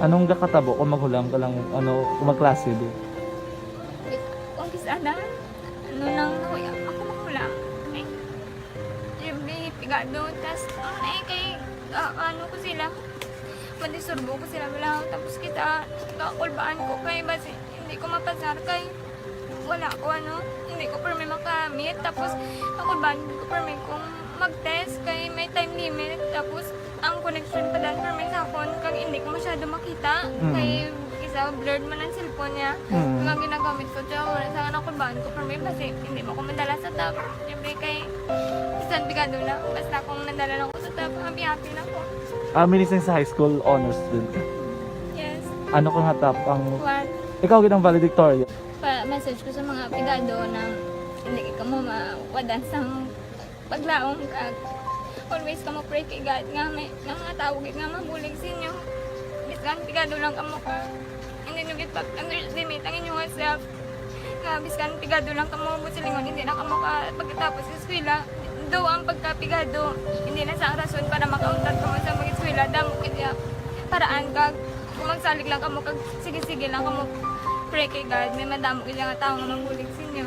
Anong gakatabo kung maghulam ka lang ano kung magklase di? Kung sana ano nang nahuya ako makulang. Siyempre pigado tas kay ano ko sila madisurbo ko sila lang. Tapos kita, kakulbaan ko kay basi hindi ko mapasar kay wala ko hindi ko permi makamit. Tapos kakulbaan ko permi kung mag-test kay may time limit. Tapos ang connection pa dan permi sa phone kag hindi ko masyado makita. Kay isa blurred man ang cellphone niya. Ang ginagamit ko siya wala sa kakulbaan ko permi kasi hindi mo ko madala sa tab. Siyempre kay isang bigado na. Basta kung nadala lang ko sa tab, happy na ko. Minsan sa high school honors student ka? Yes. Ano kang hatap? What? Ikaw ginang valedictorian? Message ko sa mga pigado na hindi ka mo mawadan sang paglaong kag always ka mo pray kay God nga may mga tawag nga mabulig sa inyo. Biskan pigado lang ka mo ka. Hindi nyo gitpag underestimate ang inyong self. Nga biskan pigado lang ka mo silingon hindi na ka mo ka pagkatapos sa eskwela. Do ang pagkapigado hindi na sa rason para makauntat ka mo sa mga eskwela damo kaya paraan kag kung magsalig lang ka mo kag sige-sige lang ka mo pray kay God may madamo kaya nga tao nga mabulig sa inyo.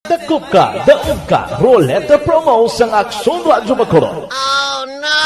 Dakop ka, daog ka, Roleta Promo sang Aksyon Radyo Bacolod. Oh no!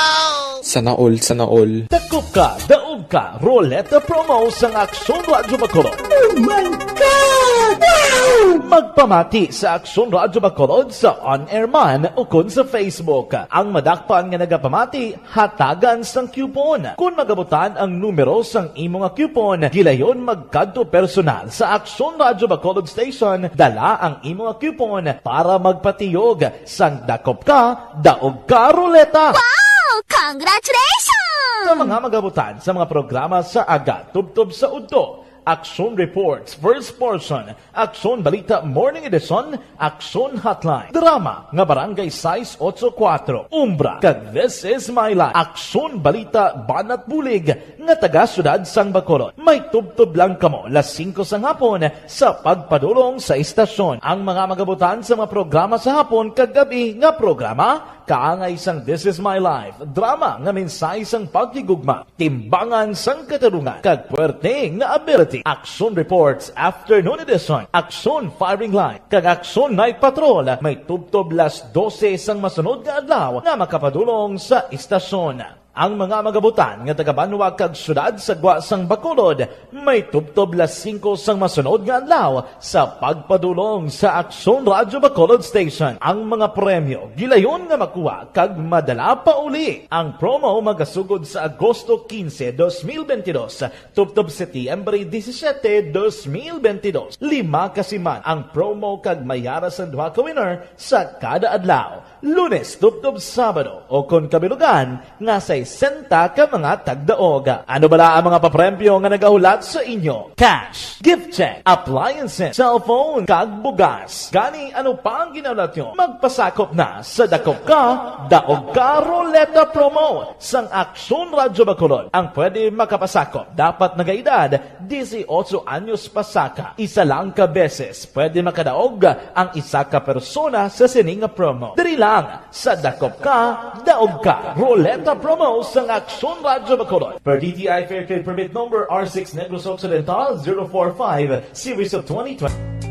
Sana all. Dakop ka, daog ka, Roleta Promo sang Aksyon Radyo Bacolod. Oh my God! Wow! Magpamati sa Aksyon Radyo Bacolod sa on-air man o kun sa Facebook. Ang madakpan nga nagapamati, hatagan sang coupon. Kung magabutan ang numero sang imong coupon, gilayon magkadto personal sa Aksyon Radyo Bacolod Station, dala ang imong coupon para magpatiyog sang dakop ka, daog ka, Roleta. Wow! Congratulations! Sa mga magabutan sa mga programa sa Aga, Tubtob sa Udto, Aksyon Reports, First Portion, Aksyon Balita Morning Edition, Aksyon Hotline, Drama nga Barangay 684, Umbra, kag This Is My Life, Aksyon Balita Banat Bulig, nga taga-syudad sang Bacolod. May tubtob lang kamo las 5 sang hapon sa pagpadulong sa istasyon. Ang mga magabutan sa mga programa sa hapon kag gabi nga programa, kaangay sang This Is My Life, drama nga mensahe sang pagkigugma, timbangan sang katarungan, kag puwerte nga ability, Aksyon Reports Afternoon Edition, Aksyon Firing Line, kag Aksyon Night Patrol, may tubtob las 12 sang masunod nga adlaw nga makapadulong sa istasyon. Ang mga magabutan nga taga-Banwa kag syudad sa Gwa sang Bacolod, may tubtob las 5 sang masunod nga adlaw sa pagpadulong sa Aksyon Radyo Bacolod Station. Ang mga premyo gilayon nga makuha kag madala pa uli. Ang promo magasugod sa Agosto 15, 2022, tubtob Setyembre 17, 2022. 5 kasiman ang promo kag mayara sa duha ka winner sa kada adlaw. Lunes tubtob Sabado o kon kabilugan nga sa 60 ka mga tagdaog. Ano bala ang mga papremyo nga nagahulat sa inyo? Cash, gift check, appliances, cellphone, kag bugas. Gani ano pa ang ginahulat nyo? Magpasakop na sa Dakop Ka, Daog Ka Roleta Promo sang Aksyon Radyo Bacolod. Ang pwede makapasakop dapat nagaedad 18 anyos pasaka. Isa lang ka beses pwede makadaog ang isa ka persona sa sining promo. Diri lang sa Dakop Ka, Daog Ka Roleta Promo sang Aksyon Radyo Bacolod. Per DTI Fair Trade Permit Number R6 Negros Occidental 045 Series of 2020.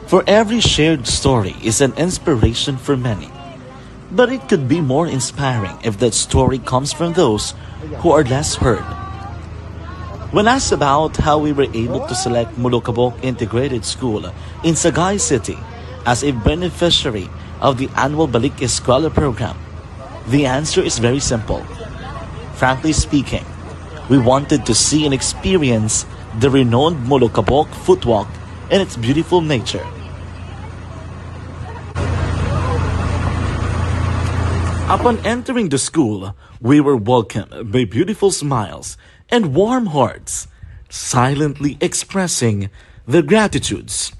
For every shared story is an inspiration for many. But it could be more inspiring if that story comes from those who are less heard. When asked about how we were able to select Mulukabok Integrated School in Sagay City as a beneficiary of the annual Balik Eskwela program, the answer is very simple. Frankly speaking, we wanted to see and experience the renowned Mulukabok footwalk in its beautiful nature. Upon entering the school, we were welcomed by beautiful smiles and warm hearts, silently expressing their gratitudes.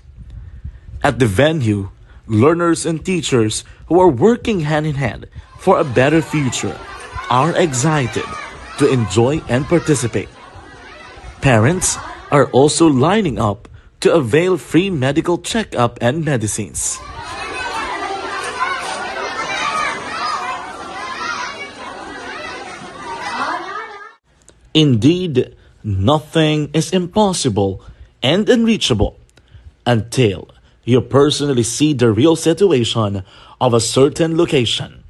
At the venue, learners and teachers who are working hand in hand for a better future are excited to enjoy and participate. Parents are also lining up to avail free medical checkup and medicines. Indeed, nothing is impossible and unreachable until you personally see the real situation of a certain location.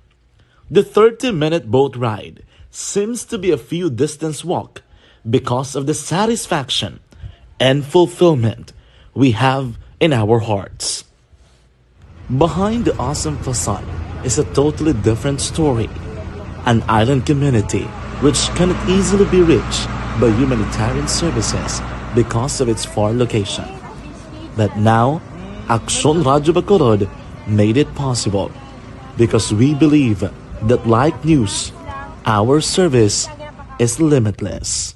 The 30-minute boat ride seems to be a few distance walk because of the satisfaction and fulfillment we have in our hearts. Behind the awesome facade is a totally different story. An island community which cannot easily be reached by humanitarian services because of its far location. But now, Aksyon Radio Bacolod made it possible because we believe that like news, our service is limitless.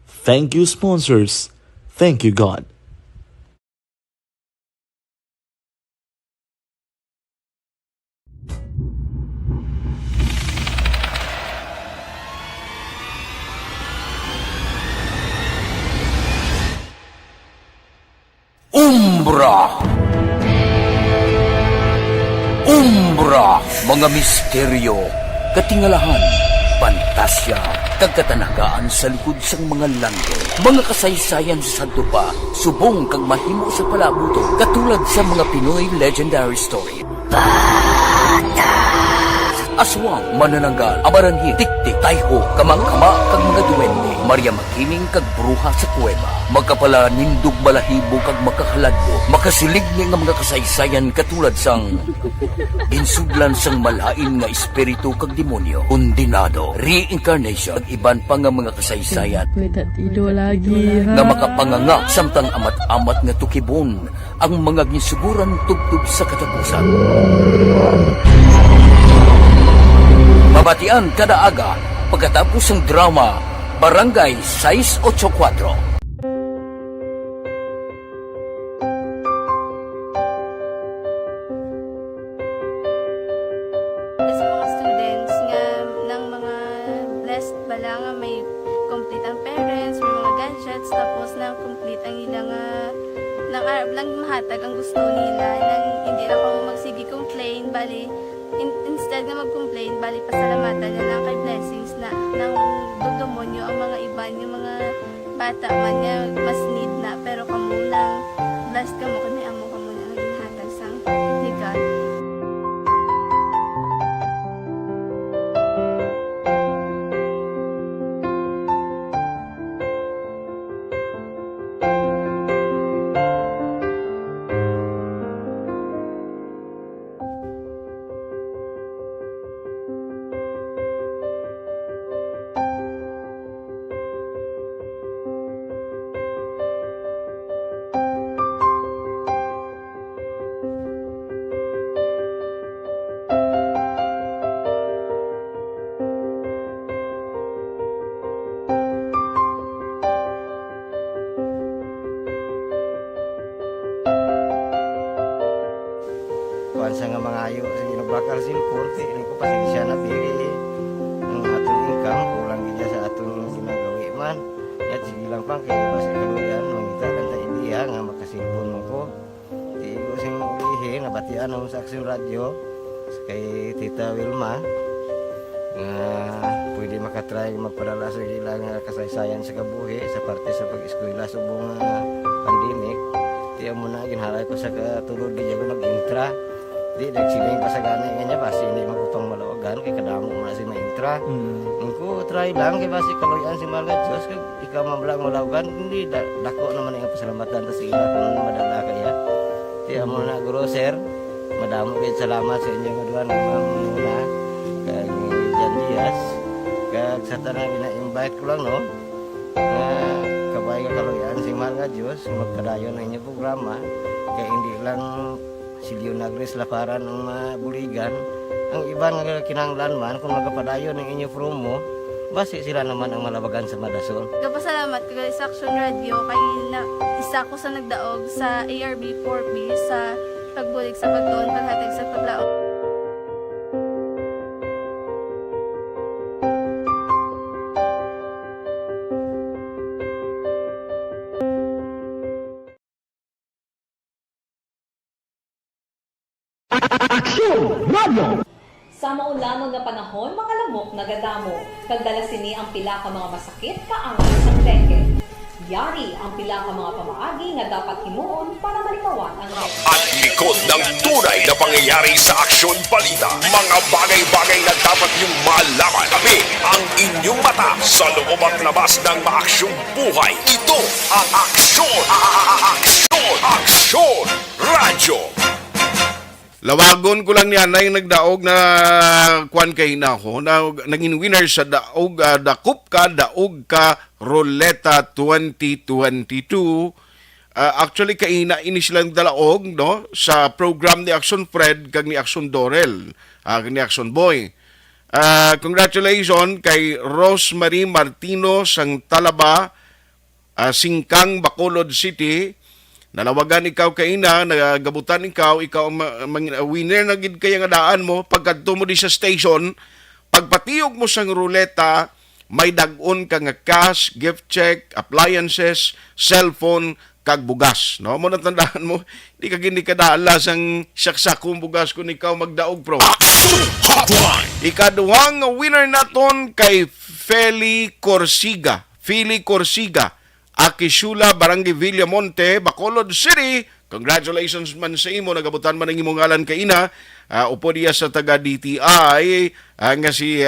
Thank you, sponsors. Thank you, God. Umbra! Umbra! Mga misteryo, katingalahan, pantasya, kagkatanagaan sa likod sang mga lando. Mga kasaysayan sa santupa, subong kag mahimo sa palabuto, katulad sa mga Pinoy legendary story. Aswang, manananggal, amaranhi, tiktik, tayho, kamang-kama, kag mga duwende, Maria Makining kag bruha sa kuweba, magkapala nindog balahibo kag makahaladlo, makasilig niya nga mga kasaysayan katulad sang ginsudlan sang malain nga espiritu kag demonyo, kondinado, reincarnation, kag iban pa nga mga kasaysayan nga makapanganga samtang amat-amat nga tukibon ang mga ginsuguran tubtub sa katapusan. Mabatian kada aga pagkatapos ng drama Barangay 684. Sa mga students nga ng mga blessed bala nga may complete ang parents, may mga gadgets, tapos na complete ang ilang lang mahatag ang gusto nila nang hindi na ako magsigi complain, bali instead nga mag-complain, bali pasalamatan na lang kay blessings na nang dudumonyo ang mga iban, yung mga bata man nga mas need na, pero kamo lang blessed kamo kami amo kamo na naging hatag sang ni God. Sa nga mga ayo sa ginubakal silpur ini ko pasensya na biri ang atong income kulang gid sa atong ginagawi man at sige lang pang kay basta kaluyan mangita kan ta idea nga makasilpon mo ko di ko sing ihi nga batian ang sa Aksyon Radio kay Tita Wilma nga pwede makatry magpadala sa ilang kasaysayan sa kabuhi sa parte sa pag-eskwela subong pandemic di mo na ginhalay ko sa katulod di ko nag-intra. Di nagsiling pa sa gana niya basi hindi magupang malawagan kay kadamo man si maintra. Ko try lang kay basi kaloyan si Malgat Diyos kay ikaw mablang malawagan hindi dako naman ang pasalamatan ta sa ila kung madala kaya. Di amo na guro sir. Madamo kay salamat sa inyo nga duha na kag Jan Diaz kag sa tanan gina-invite ko lang no. Kabay ka kaloyan si Malgat Diyos magpadayon ang inyong programa kay hindi lang Silyo Nagres laparan ng mabuligan. Ang iba nga kinanglan man kung magapadayon ng inyo promo, basi sila naman ang malabagan sa Madason. Kapasalamat ko sa Aksyon Radio kay na isa ko sa nagdaog sa ARB 4B sa pagbulig sa pagtuon, paghatag sa paglaog. Sa maulamog nga panahon, mga lamok nagadamo. Kagdala sini ang pila ka mga masakit kaangay sa dengue. Yari ang pila ka mga pamaagi nga dapat himuon para malipawan ang dengue. At likod ng tunay na pangyayari sa Aksyon Balita, mga bagay-bagay na dapat niyong malaman. Kami ang inyong mata sa loob at labas ng maaksyong buhay. Ito ang Aksyon! Aksyon Radyo! Lawagon ko lang niya na yung nagdaog na kwan kay nako na naging winner sa daog dakup ka daog ka Roleta 2022. Actually kaina ini silang dalaog no sa program ni Action Fred kag ni Action Dorel kag ni Action Boy. Congratulations kay Rosemary Martino sang Talaba, Singkang, Bacolod City. Nalawagan ikaw kaina, nagabutan ikaw ang winner na gid kaya nga daan mo, pagkadto mo di sa station, pagpatiyog mo sang ruleta, may dag-on ka nga cash, gift check, appliances, cellphone, kag bugas. No? Mo natandaan mo, di ka gini kadala sang saksakong bugas kung ikaw magdaog pro. Ikaduhang winner naton kay Feli Corsiga. Akisula, Barangay Villamonte, Bacolod City. Congratulations man sa imo. Nagabutan man ang imong ngalan kaina. Upo diya sa taga-DTI nga si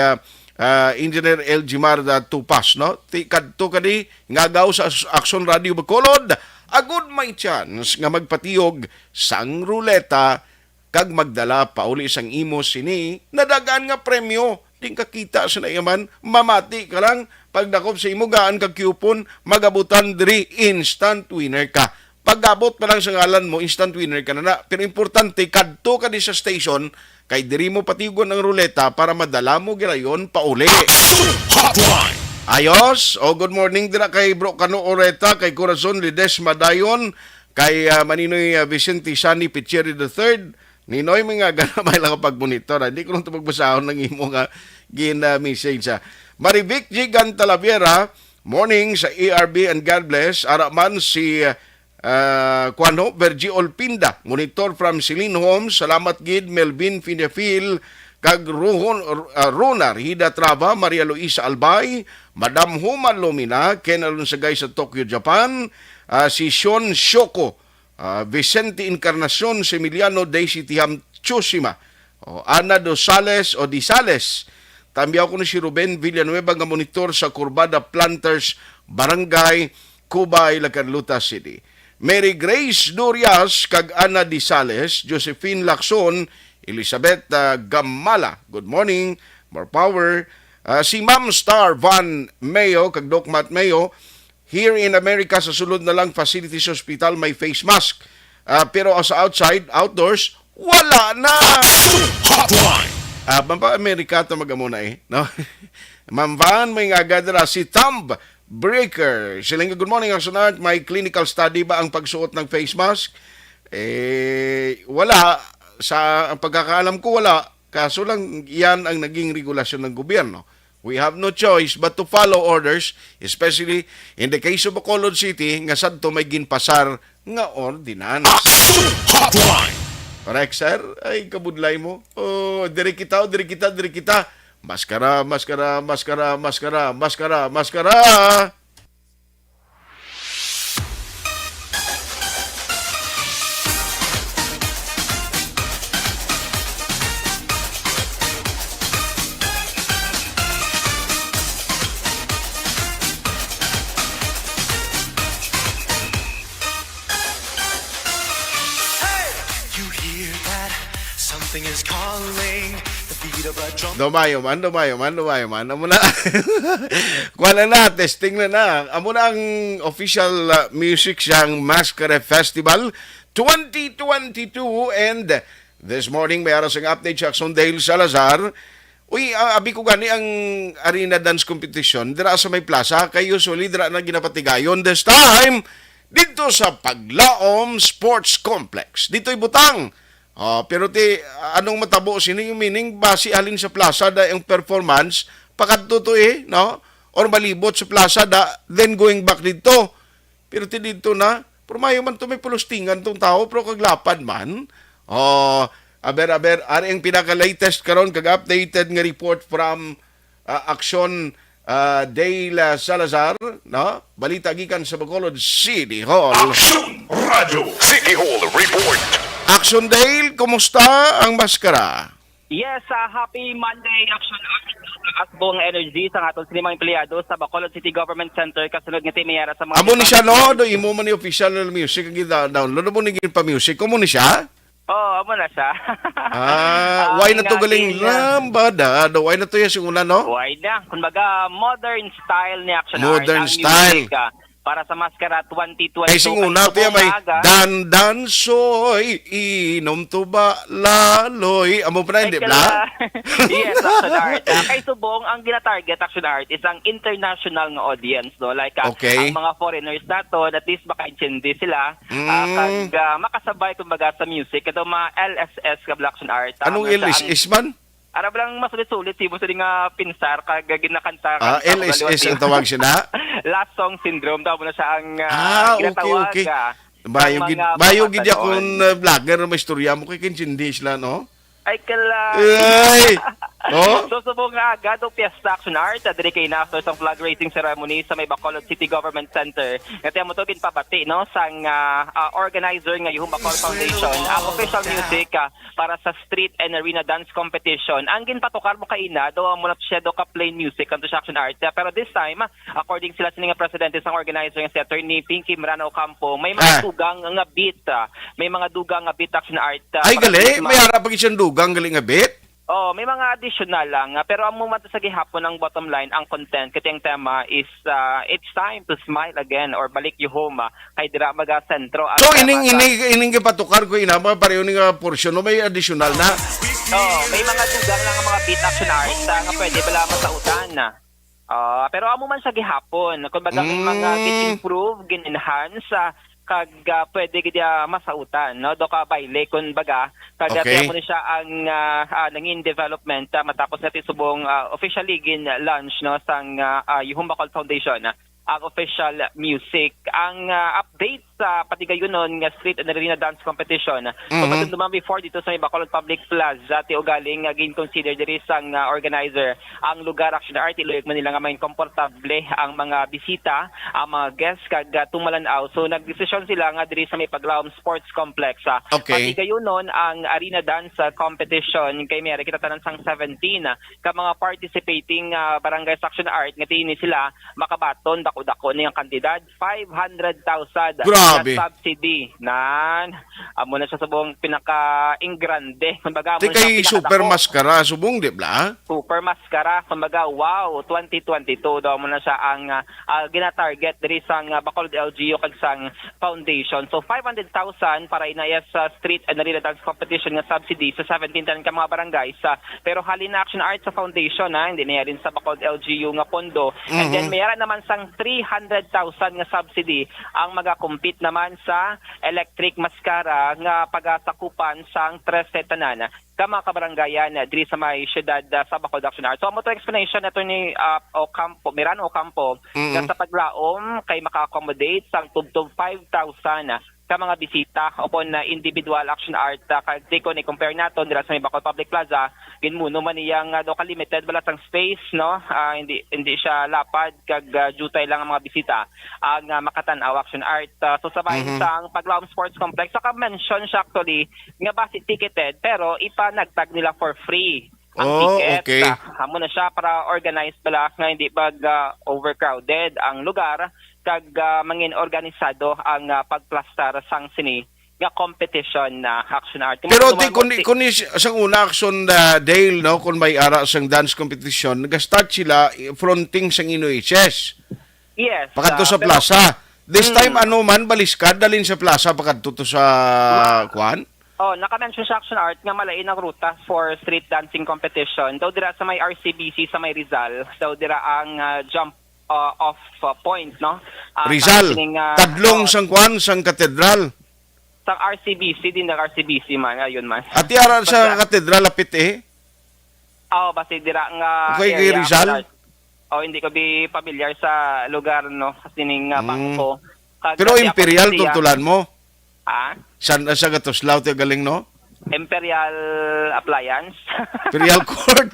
Engineer Eljimar Tupas. No? Kadto kadi ngagaw sa Action Radio Bacolod. Agud may chance nga magpatiyog sang ruleta kag magdala pauli sang imo sini nadagaan nga premyo. Di ka kita sa naiyaman, mamati ka lang, pagdakop sa imugaan kag coupon, magabutan diri, instant winner ka. Pag-abot pa lang sa ngalan mo, instant winner ka na. Pero importante, kadto ka di sa station, kay diri mo patigon ang ruleta para madala mo girayon pauli. Ayos, good morning dira kay Bro Cano Oreta, kay Corazon Lides Madayon, kay Maninoy Vicente Sani Picheri III, Ninoy mga ganamay lang pag-monitor. Hindi ko nung ito magbasahon ng imo nga gina-message. Marivic Gigan Talavera, morning sa ERB and God bless. Araman si Kuano Bergie Olpinda, monitor from Celine Homes. Salamat gid Melvin Finefil, kag Rona Rida Trava, Maria Luisa Albay, Madam Huma Lumina, Ken Alonsagay sa Tokyo, Japan, si Sean Shoko, Vicente Encarnacion, Emiliano, Daisy Tiham Chusima, Ana Dosales o Disales. Tambiyaw ko na si Ruben Villanueva nga monitor sa Curbada Planters, Barangay Cubay, Lacanluta City. Mary Grace Durias kag Ana Disales, Josephine Lacson, Elizabeth Gamala. Good morning, more power. Si Ma'am Star Van Mayo kag Doc Matt Mayo. Here in America, sa sulod na lang facilities hospital, may face mask. Pero sa outdoors, wala na! Mampa Amerika ito magamuna no? Mampan, may nga gadara si Thumb Breaker. Siling good morning, Aksyon. May clinical study ba ang pagsuot ng face mask? Wala. Sa pagkakaalam ko, wala. Kaso lang, yan ang naging regulasyon ng gobyerno. We have no choice but to follow orders, especially in the case of Bacolod City, nga sadto may ginpasar nga ordinance. Correct, sir? Ay, kabudlay mo. Diri kita. Maskara. Dumayo man. Amo na. Kuha na, testing na. Amo na ang official music siyang Masquerade Festival 2022 and this morning may aras ang update sa Action Dale Salazar. Uy, abi ko gani ang arena dance competition dira sa may plaza kay usually dira na ginapatigayon. This time, dito sa Paglaom Sports Complex. Dito ibutang. Pero anong matabo sini yung meaning base alin sa plaza da yung performance pakadto to no? Or malibot sa plaza da then going back dito. Pero dito na Purmayo man to may pulustingan tong tao pero kaglapad man. Aber, ari ang pinaka-latest karon kag-updated nga report from Aksyon Dale Salazar, no? Balita gikan sa Bacolod City Hall. Aksyon Radio City Hall Report. Aksyon Dale, kumusta ang maskara? Yes, happy Monday, Action Asbong Energy sa atong sinimang empleyado sa Bacolod City Government Center kasunod nga timiyara sa mga... Amo ni siya, no? Do imo man ni official music ang download mo ni pa music. Kumo ni siya? Amo na siya. Why na to galing lambada? Why na to yung una, no? Why na? Kumbaga, modern style ni Action Modern Art. style. Music, para sa Maskara 2022. Ay singuna to may dandan soy inom to ba laloy amo pa na hindi bla? Yes, Action Art. Kay subong ang gina-target Action Art is ang international nga audience, no? Like Okay. ang mga foreigners nato, at least maka-intindi sila kag makasabay kumbaga sa music ito mga LSS ka Action Art. Anong LSS man? Ara lang masulit-sulit si mo nga pinsar kag ginakanta LSS ang tawag siya na? Last song syndrome daw mo na siya ang ginatawag. Okay. Bayo gid akong vlogger na may istorya mo kay kinsindi sila, no? Ay kala. Ay! Oh? So subong nga agad o Fiesta Action Art diri kay na after sa flag raising ceremony sa may Bacolod City Government Center. Ngati mo to ginpabati no sang organizer nga yung Bacolod Foundation ang official music para sa street and arena dance competition. Ang ginpatukar mo kay ina do mo na siya do ka plain music kanto sa Action Art. Pero this time according sila sa nga presidente sang organizer nga si Attorney Pinky Marano Campo may mga dugang nga beat. May mga dugang nga beat Action Art. Ay gali, may harap pag isang dugang galing nga beat. May mga additional lang. Pero ang moment sa gihapon ng bottom line, ang content, kasi ang tema is, it's time to smile again or balik you home kay dira maga sentro. So, ining patukar ko inama, pareho nga portion, no, may additional na. May mga dugang lang mga beat Action Art nga pwede bala masautan. Pero amo man sa gihapon, kumbaga may mga gin-improve, gin-enhance, kag pwede gid masautan no do ka baile kun baga kag mo ni siya ang nangin development matapos natin subong officially gin launch no sang Yuhum Bacolod Foundation ang official music ang update sa pati gayunon nga street and arena dance competition. So patundumang before dito sa Bacolod Public Plaza ti ugaling again consider diri sang organizer ang lugar Action Art iluyog man nila nga main komportable ang mga bisita, ang mga guests kag tumalanaw. So nagdesisyon sila nga diri sa may Paglaom Sports Complex. Pati gayunon ang arena dance competition kay may kita tanan sang 17 ka mga participating barangay Action Art nga tiini sila makabaton dako niyang kantidad 500,000 na subsidy nan amo na siya subong pinaka-ingrande kumbaga mo kay super maskara subong di bla super maskara kumbaga wow 2022 daw mo na siya ang gina-target diri sang Bacolod LGU kag sang foundation. So 500,000 para inayas sa street and arena dance competition nga subsidy sa 17 ka mga barangays pero halin na Action Art sa foundation hindi niya rin sa Bacolod LGU nga pondo and then mayroon naman sang 300,000 nga subsidy ang magakompete naman sa electric maskara nga pagasakupan sang 13 tanan ka mga kabarangayan diri sa may syudad sa Bacolod Action Art. So mo to explanation nato ni Mirano Ocampo nga sa Paglaom kay maka-accommodate sang tubtob 5,000 ka mga bisita upon individual Action Art kag ko ni compare nato dira sa may Bacolod Public Plaza ginmuno man iyang do ka limited bala sang space no hindi siya lapad kag jutay lang ang mga bisita ang makatan-aw Action Art. So sabay sang Paglaom Sports Complex saka mention siya actually nga base ticketed pero ipanagtag nila for free ang ticket. Amo na siya para organized bala nga hindi pag overcrowded ang lugar kag mangin organisado ang pagplastar sang sini nga competition na Action Art. Pero kun sang una Action Dale no kun may ara sang dance competition nag-start sila fronting sang Inoiches. Yes. Pakadto sa plaza. This time ano man baliskad dalin sa plaza pakadto to sa kuan? Naka-mention sa Action Art nga malain ang ruta for street dancing competition. Daw dira sa may RCBC sa may Rizal. Daw dira ang jump point, no? Rizal, tadlong oh, sang kwan sang katedral. sang RCBC din na RCBC man ayun man. At iaran sa katedral lapit eh. Basta dira nga Okay, kay Rizal? Hindi ko bi familiar sa lugar, no? Kasi ning bangko. Pero Imperial tutulan mo. San sa Gatuslaw ti galing, no? Imperial Appliance. Imperial Court.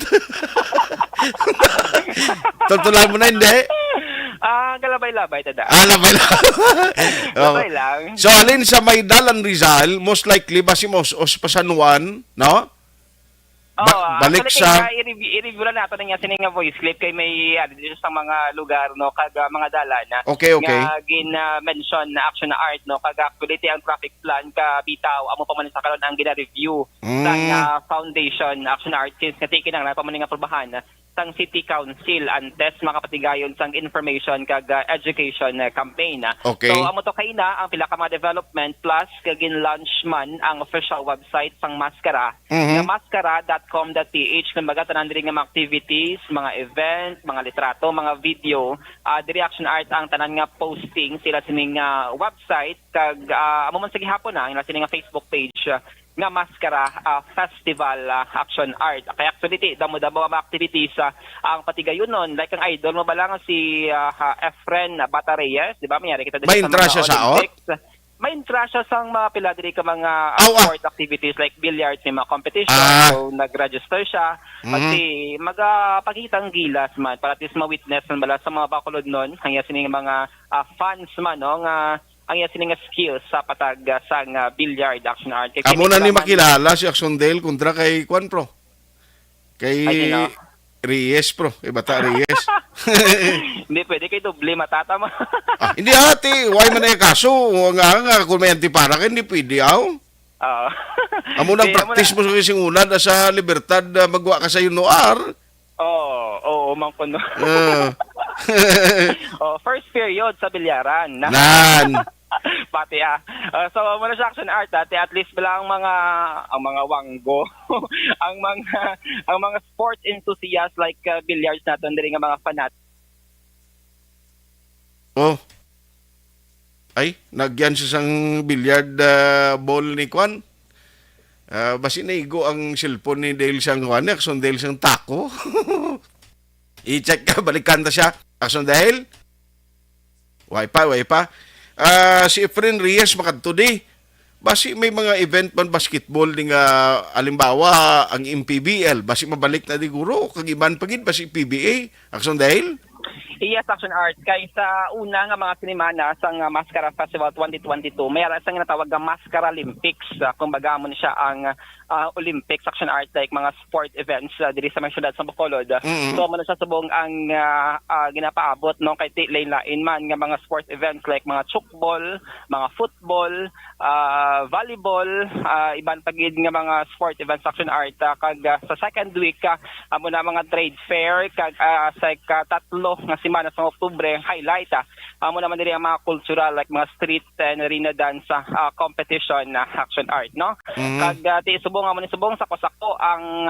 Tutulan mo na hindi? Galabay-labay tada. Labay lang. So alin sa Maydalan Rizal, most likely basi mo sa San Juan, no? Balik sa i-review lang nato nga sining nga voice clip kay may dito sa mga lugar, no, kag mga dalan na okay. nga gin-mention na action na art, no, kag actually ang traffic plan ka bitaw amo pa man sa karon ang gina-review sa foundation action art since nga tiki nang pa man nga probahan sang City Council antes makapatigayon sang information kag education campaign. Okay. So amo to kay na ang pila ka mga development plus kag launch man ang official website sang Mascara na mascara.com.ph kung baga tanan diri nga mga activities, mga event, mga litrato, mga video, diri action art ang tanan nga posting sila sining website kag amo man sa gihapon ang sining nga Facebook page nga Mascara Festival Action Art. Kaya actually, damo-damo ang activities ang patigayonon. Like ang idol mo ba lang si Efren Bata Reyes, di ba? Mayari kita may intra siya sa Olympics. May intra siya sa mga piladiri ka mga sport activities like billiards, may mga competition. So, nag-register siya. Kasi magpakitang gilas man para at least ma-witness man bala sa mga bakulod nun. Hanggang sining mga fans man, no? Ang sining skills sa patag sang billiard action art. Amo na ni makilala si Action Dale kontra kay Kwan Pro. Kay Reyes Pro, Bata Reyes. Hindi pwede kay doble matata mo. Hindi ate, why man ay kaso nga kung may antipara ka, hindi pwede Amo nang practice mo sa kising unad sa Libertad magwa ka sa Yunoar. Oo, man ko no. First period sa bilyaran. Nan. Pati so muna sa action art at least bilang ang mga wanggo ang mga sport enthusiasts like billiards naton diri nga mga fanat. Ay, nagyan sa sang billiard ball ni Kwan. Basi naigo ang cellphone ni Dale siyang Kwan, Action Dale siyang tako. I-check ka, balikan ta siya. Action Dale? Way pa. Si Efren Reyes makadto di. Basi may mga event man basketball ni nga alimbawa ang MPBL. Basi mabalik na di guro. Kagiban pagid basi PBA. Action Dale? Yes, action art. Kay sa una nga mga sinimana sang Mascara Festival 2022, mayroon sang natawag nga Mascara Olympics. Kumbaga mo ni siya ang Olympics action art like mga sport events diri sa mga syudad sa Bacolod. So mo na sa subong ang ginapaabot no kay lain man nga mga sport events like mga chukball, mga football, volleyball, iban pagid nga mga sport events action art kag sa second week amo na mga trade fair kag sa tatlo nga semana sa Oktubre highlight amo naman diri ang mga cultural like mga street and arena dance competition action art no. Kag subong amo ni subong sako-sako ang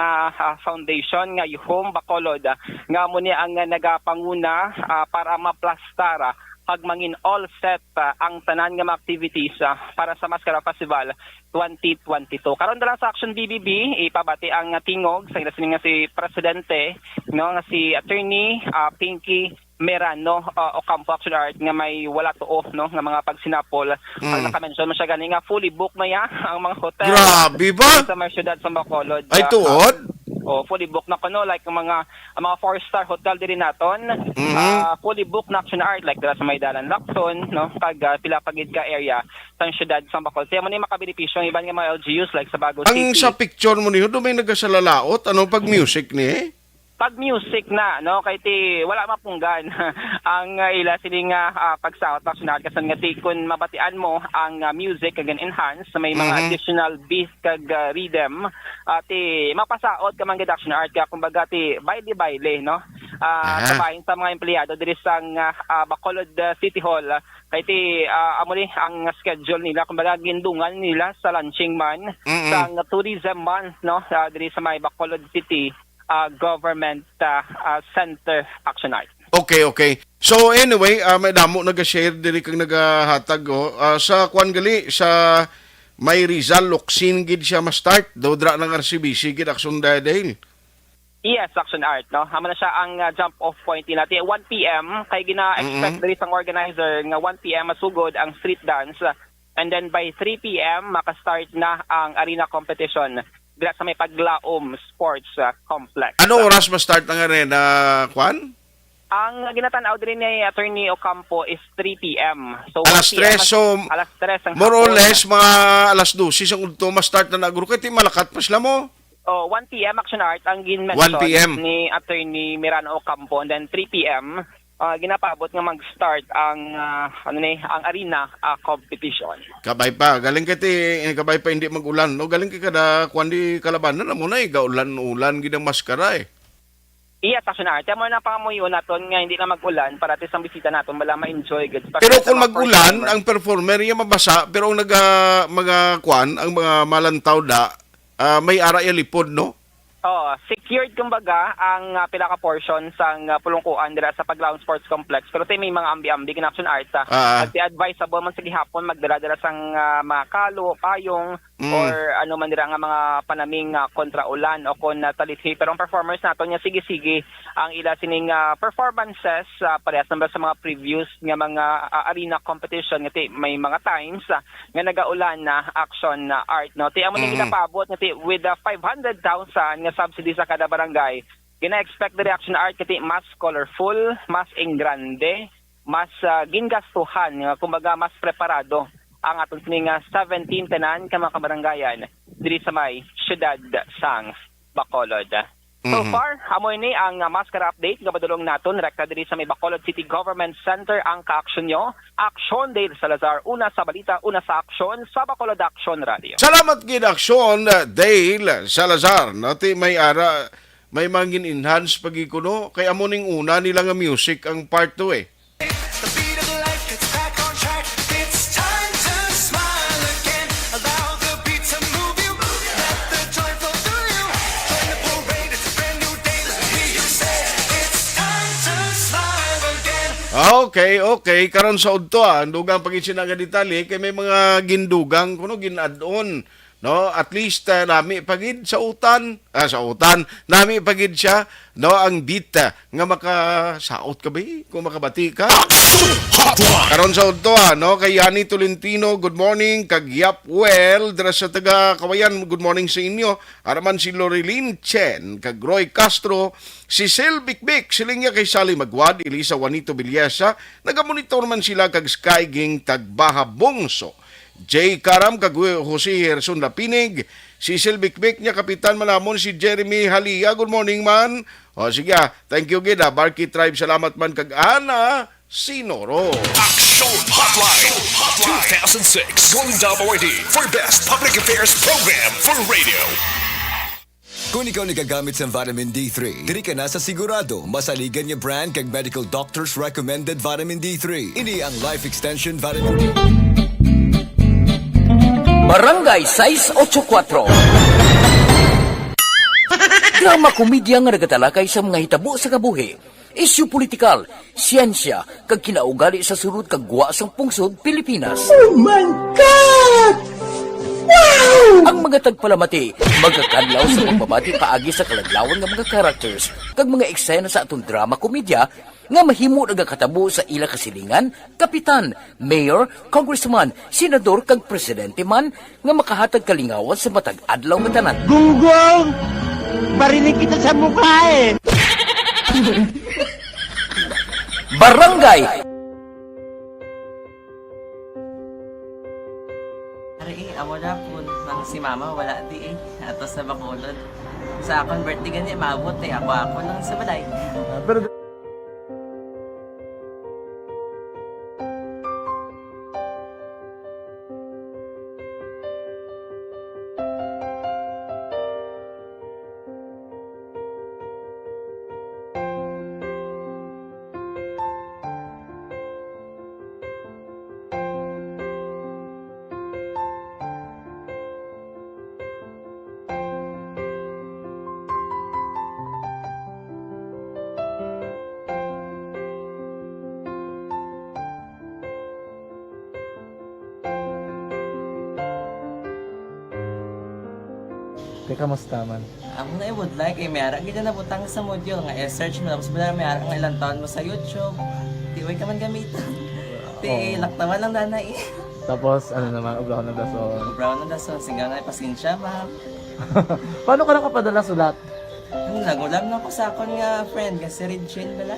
foundation nga Yuhom Bacolod nga amo ni ang nagapanguna para maplastara pag mangin all set ang tanan nga mga activities para sa Mascara Festival 2022. Karon dala sa Action BBB ipabati ang tingog sa nga si presidente no nga si Attorney Pinky Merano Ocampo Action Art nga may wala tuo no nga mga pagsinapol ang naka-mention mo siya gani nga fully booked maya ang mga hotel. Grabe ba? Sa mga syudad sa Bacolod. Ay tuod? Fully booked na kuno like ang mga 4-star hotel diri naton. Fully booked na action art like dira sa Maydalan Lacson no kag pila pagid ka area sa syudad sa Bacolod. Kaya mo ni makabenepisyo ang iban nga mga LGUs like sa Bago City. Ang sa picture mo niyo do may nagasalalaot ano pag music ni? Pag music na no kay ti wala mapunggan ang ila sining pagsahot action art kasan nga ti kun mabatian mo ang music kag enhance may mga additional beat kag rhythm ti mapasaot ka man gid action art kaya kumbaga ti baile no sabahin sa mga empleyado diri sang Bacolod City Hall kay ti amo ni ang schedule nila kumbaga gindungan nila sa launching man sang tourism month no diri sa may Bacolod City Government Center Action Art. Okay. So anyway, may damo nag-share diri kang nagahatag sa kwan gali sa may Rizal Locsin gid siya ma-start do dra ng RCBC gid aksyon dahil. Yes, Action Art, no? Hama na siya ang jump-off point natin. 1 p.m. kay gina-expect diri sang organizer nga 1 p.m. masugod ang street dance. And then by 3 p.m. makastart na ang arena competition dira sa may Paglaom Sports Complex. Ano oras ma-start ang arena kwan? Ang ginatanaw din ni Attorney Ocampo is 3 p.m. So Alas 3, so alas 3 ang more or hapon. less mga alas 12 sa udto ma-start na nagro kay malakat pa sila mo. 1 p.m. Action Art ang ginmention 1 p.m. ni Attorney Mirano Ocampo, and then 3 p.m. Ginapabot nga mag-start ang ang arena competition. Kabay pa, galing kiti kabay pa hindi mag-ulan. No, galing kay kada kwan di kalabanan na mo na gaulan-ulan gid ang maskara eh. Iya, Action Art. Mo na pangamuyo naton nga hindi na mag-ulan para at ang bisita naton bala ma-enjoy gud. Pero kung mag-ulan, ang performer yung mabasa, pero ang mga kwan, ang mga malantaw da, may ara lipod, no? Secured kumbaga ang pilaka portion sang pulungkuan dira sa Paglaom Sports Complex. Pero may mga ambi-ambi kin Action Art. Advisable man sa gihapon magdala-dala sang makalo, payong, or ano man dira nga mga panaming kontra ulan o kon talithi. Pero ang performers nato nya sige-sige ang ila sining performances parehas naman sa mga previous nga mga arena competition ngati may mga times nga nagaulan na Action Art, no? Amo ni ginapabot ngati with 500,000 nga subsidy sa kada barangay. Gina-expect the Action Art kati mas colorful, mas engrande, mas gingastuhan, kumbaga mas preparado ang atong sining 17 tanan ka mga kabarangayan diri sa may siyudad sang Bacolod. So far, amoy ni ang Maskara update nga padulong naton rekta diri sa may Bacolod City Government Center ang ka-aksyon nyo. Aksyon Dale Salazar, una sa balita, una sa aksyon sa Bacolod Action Radio. Salamat gid aksyon Dale Salazar. Nati may ara may mangin enhance pagikuno kay amo ning una nila nga music ang part 2 eh. Okay. Karon sa udto dugang pagitsin nga detalye kay may mga gindugang kuno gin-add-on, no? At least nami pagid sa utan, nami pagid siya, no, ang dita nga makasaot ka ba kung makabati ka. Karon sa udto no, kay Yani Tolentino, good morning, kag Yapwell dira sa taga Kawayan, good morning sa inyo. Araman si Loreline Chen, kag Roy Castro, si Sil Bikbik, siling niya kay Sally Magwad, Elisa Juanito Villesa, nagamonitor man sila kag Sky Ging Tagbaha Bongso. Jay Karam kag Jose Herson Lapinig, si Sil Bikbik niya kapitan manamon si Jeremy Halia, good morning man. O sige, thank you gid Barky Tribe, salamat man kag Ana Sinoro. Action Hotline 2006 Golden Dove Awardee for Best Public Affairs Program for Radio. Kung ikaw nagagamit sa vitamin D3, diri ka na sa sigurado masaligan niya brand kag medical doctors recommended vitamin D3. Ini ang Life Extension Vitamin D. Barangay 684. Drama komedya nga nagatalakay sa mga hitabo sa kabuhi. Isyu politikal, siyensya, kag kinaugali sa surut kag guwa sang pungsod Pilipinas. Oh my God! Wow! Ang mga tagpalamati, magkakadlaw sa pagbabati paagi sa kaladlawan ng mga characters kag mga eksena sa atong drama komedya nga mahimo nagakatabo sa ila kasilingan, kapitan, mayor, congressman, senador kag presidente man nga makahatag kalingawan sa matag adlaw nga tanan. Gunggong! Barinig kita sa mukha eh! Barangay! Amo na po, si mama wala di eh. Atos na Bacolod. Sa akong birthday ganyan, maabot eh. Ako lang sa balay. Pero Okay, kamusta man? Ako na would like, mayara gina na butang sa module nga search mo tapos bala mayara nga ilang taon mo sa YouTube. Di way ka man gamitan. Di laktawan lang nanay. Tapos, ano naman, ubra ko ng dason. Ubra ko ng dason, sigaw na pasensya, ma'am. Paano ka nakapadala sulat? Nagulam na ako sa akon nga friend, kasi Regine bala.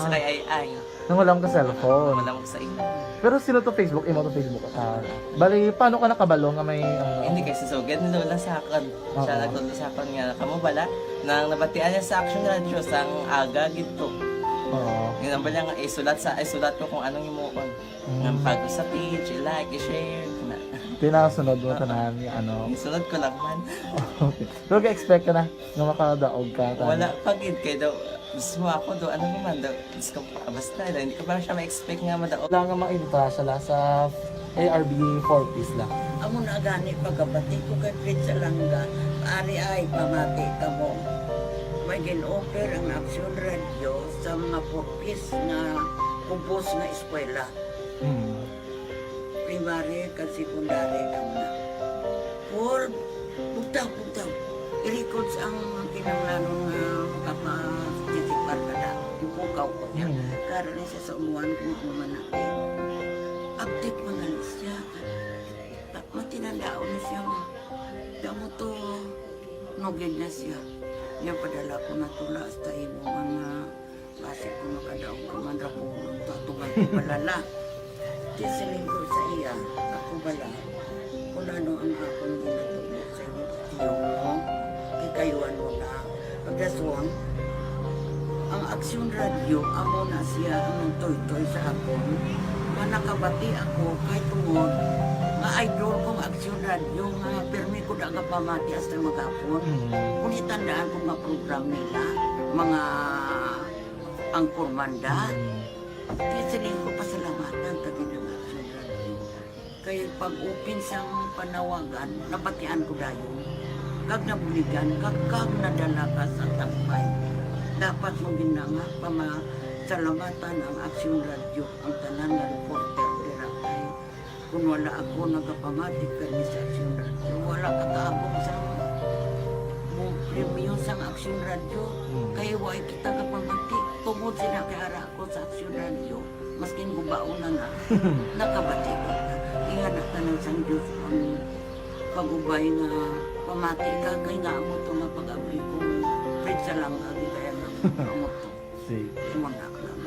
Sa kay ay. Nangulam ka cellphone. Nangulam ko sa ina. Pero sino to Facebook? Imo to Facebook. Bali, paano ka nakabalo nga may... Hindi kasi sugad ni Lola sa akon. Siya nagtulo sa akon nga, kamo bala, nang nabatian niya sa Action Radio sang aga gito. Oo. Yung nang bala nga, isulat ko kung anong imukon. Ng pag sa page, i-like, i-share. Tinasunod mo tanan yung ano. Isunod ko lang man. Okay. Pero ka-expect ka na nga makadaog ka. Wala, pagid kayo daw. Gusto mo ako daw, ano naman daw. Gusto ko, basta daw, hindi ko parang siya ma-expect nga madaog. Wala nga ma-invita siya sa ARB 4Ps lang. Amo na gani pagkabati ko kay Fritz Alanga, ari ay pamati ka mo. May gin-offer ang Action Radio sa mga 4Ps na kumpos na eskwela. Primary at secondary ka na. For, bugtaw. I-record sa ang kinanglanong kapasitikbar ka na. Yung pukaw ko niya. Karoon siya sa umuwan kung umanapin. Update mga siya. Matinandao na siya. Damo to, nugid na siya. Yung padala ko na tula hasta imo mga klase ko makadaong kamandrapulong. Tatugan ko balala. Tisiling ko sa iya, ako bala. Kung ano ang akong ginatulog sa iyo mo, kikayuan mo na. Pagdaswang, ang Action Radio, amo na siya ang toy-toy sa akon. Manakabati ako kahit tungod, nga idol kong Action Radio, nga permi ko na pamati hasta magapon. Kung itandaan ko nga program nila, mga angkor manda, tisiling ko pasalamatan tagi ng Action Radio. Kaya pag-upin sang panawagan, nabatian ko dayon. Kag nabuligan, kag nadala ka sa tampay. Dapat mo ginanga pamasalamatan ang Action Radio, ang tanan nga reporter dira kay kung wala ako nagapamati kani sa Action Radio, wala kakaabot sa premium sang Action Radio. Kaya wala kita kapamati. Tungod sila kay ara ako sa Action Radio. Maskin gubaon na nakabati ko. Ingat na tanong sang Diyos ang pag-ubay nga pamati ka. Kaya nga mo ito nga pag-abay ko. Fred sa lang agi kaya nga mo ito. Umanak lang.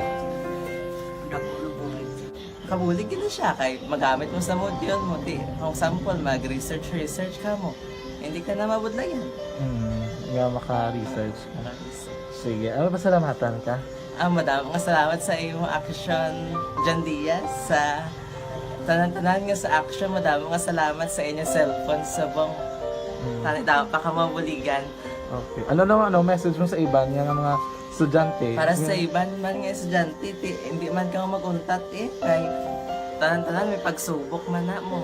Dako na bulit siya. Kabulig gina siya kay magamit mo sa module mo. Di, kung sample, mag-research ka mo. Hindi ka na mabudlayan. Nga maka-research ka. Sige, ano ba salamatan ka? Madaming salamat sa iyong Action John Diaz sa tanan-tanan nga sa Action. Madaming salamat sa inyong cellphone sa bong dapat pa ka mabuligan. Okay. Ano naman message mo sa iban nga mga estudyante? Para sa iban man nga estudyante, hindi man ka maguntat kay tanan-tanan may pagsubok man na mo.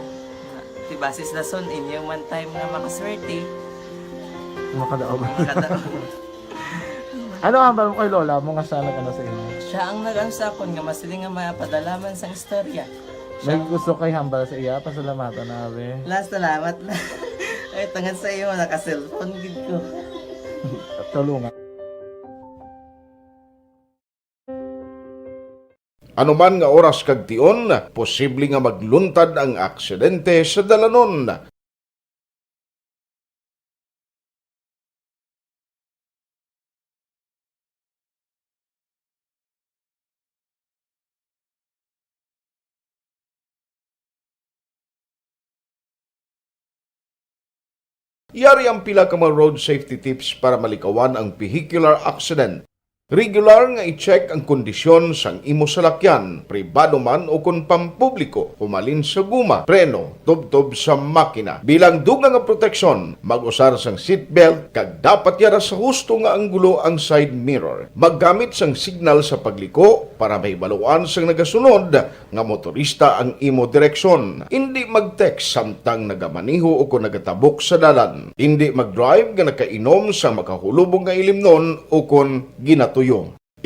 Basis lason inyong one time nga makaswerte. Makadaog. Ano ang mo kay Lola mo nga siya nag-ano sa inyo? Siya ang nag-ano sa akon nga masiling nga mapadalaman sa istorya. May gusto kay hambal sa iya, pasalamatan na be. Last salamat na. Ay, tangan sa iyo, naka-cellphone gid ko. Tulungan. Ano man nga oras kag tion, posible nga magluntad ang aksidente sa dalanon. Yari ang pila ka mga road safety tips para malikawan ang vehicular accident. Regular nga i-check ang kondisyon sang imo salakyan, pribado man o kung pampubliko, humalin sa guma, preno, tubtob sa makina. Bilang dugang nga proteksyon, mag-usar sang seatbelt, kag dapat yara sa husto nga anggulo ang side mirror. Maggamit sang signal sa pagliko para may baluan sang nagasunod nga motorista ang imo direksyon. Hindi mag-text samtang nagamaniho o kung nagatabok sa dalan. Hindi mag-drive nga nakainom sa makahulubong nga ilimnon o kung ginatuyo.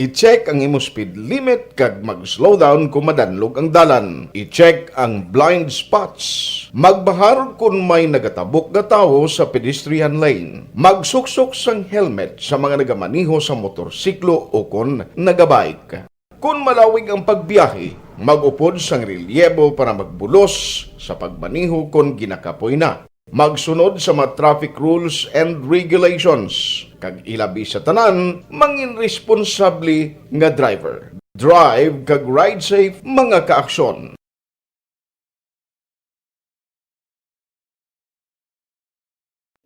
I-check ang imo speed limit kag mag-slow down kung madanlog ang dalan. I-check ang blind spots. Magbahar kung may nagatabok nga tawo sa pedestrian lane. Magsuksok sang helmet sa mga nagamaniho sa motorsiklo o kon nagabike. Kung malawig ang pagbiyahe, mag-upod sang relyebo para magbulos sa pagmaniho kung ginakapoy na. Magsunod sa mga traffic rules and regulations. Kag ilabi sa tanan, mangin responsable nga driver. Drive kag ride safe mga kaaksyon.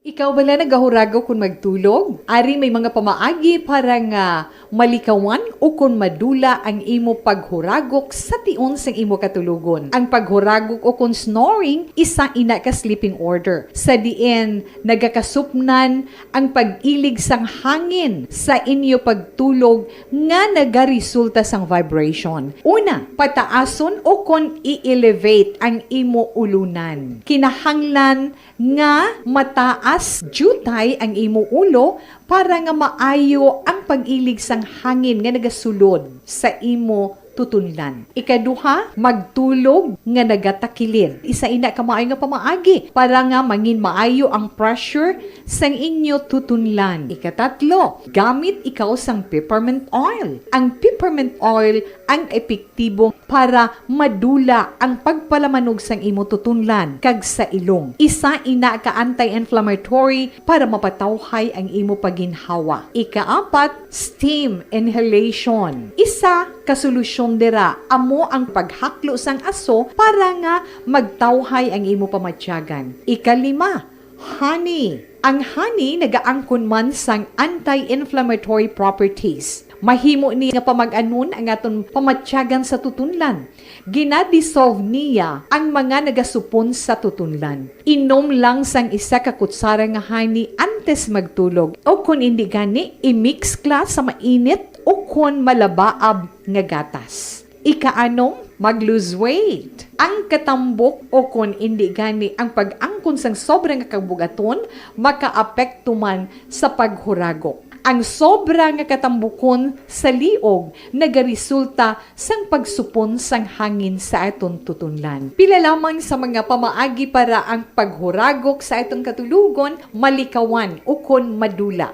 Ikaw bala nagahurago kung magtulog? Ari may mga pamaagi para nga malikawan o kung madula ang imo paghuragok sa tion sang imo katulugon. Ang paghuragok o kung snoring, isa ina ka sleeping order. Sa diin, nagakasupnan ang pag-ilig sang hangin sa inyo pagtulog nga nagaresulta sang vibration. Una, pataason o kung i-elevate ang imo ulunan. Kinahanglan nga mataas jutay ang imo ulo para nga maayo ang pag-ilig sang hangin nga nagasulod sa imo tutunlan. Ikaduha, magtulog nga nagatakilid. Isa ina ka maayo nga pamaagi para nga mangin maayo ang pressure sang inyo tutunlan. Ikatatlo, gamit ikaw sang peppermint oil. Ang peppermint oil ang epektibo para madula ang pagpalamanog sang imo tutunlan kag sa ilong. Isa ina ka anti-inflammatory para mapatawhay ang imo paginhawa. Ikaapat, steam inhalation. Isa ka solusyon dira amo ang paghaklo sang aso para nga magtawhay ang imo pamatyagan. Ikalima, honey. Ang honey nagaangkon man sang anti-inflammatory properties. Mahimo ni nga pamag-anon ang aton pamatyagan sa tutunlan. Ginadissolve niya ang mga nagasupon sa tutunlan. Inom lang sang isa ka kutsara nga honey antes magtulog. O kung hindi gani, i-mix kla sa mainit o kung malabaab nga gatas. Ikaanong, mag-lose weight. Ang katambok o kung hindi gani ang pag-angkon sang sobrang kabugaton, makaapekto man sa paghuragok. Ang sobra nga katambukon sa liog nagaresulta sang pagsupon sang hangin sa aton tutunlan. Pila lamang sa mga pamaagi para ang paghuragok sa aton katulugon malikawan o kon madula.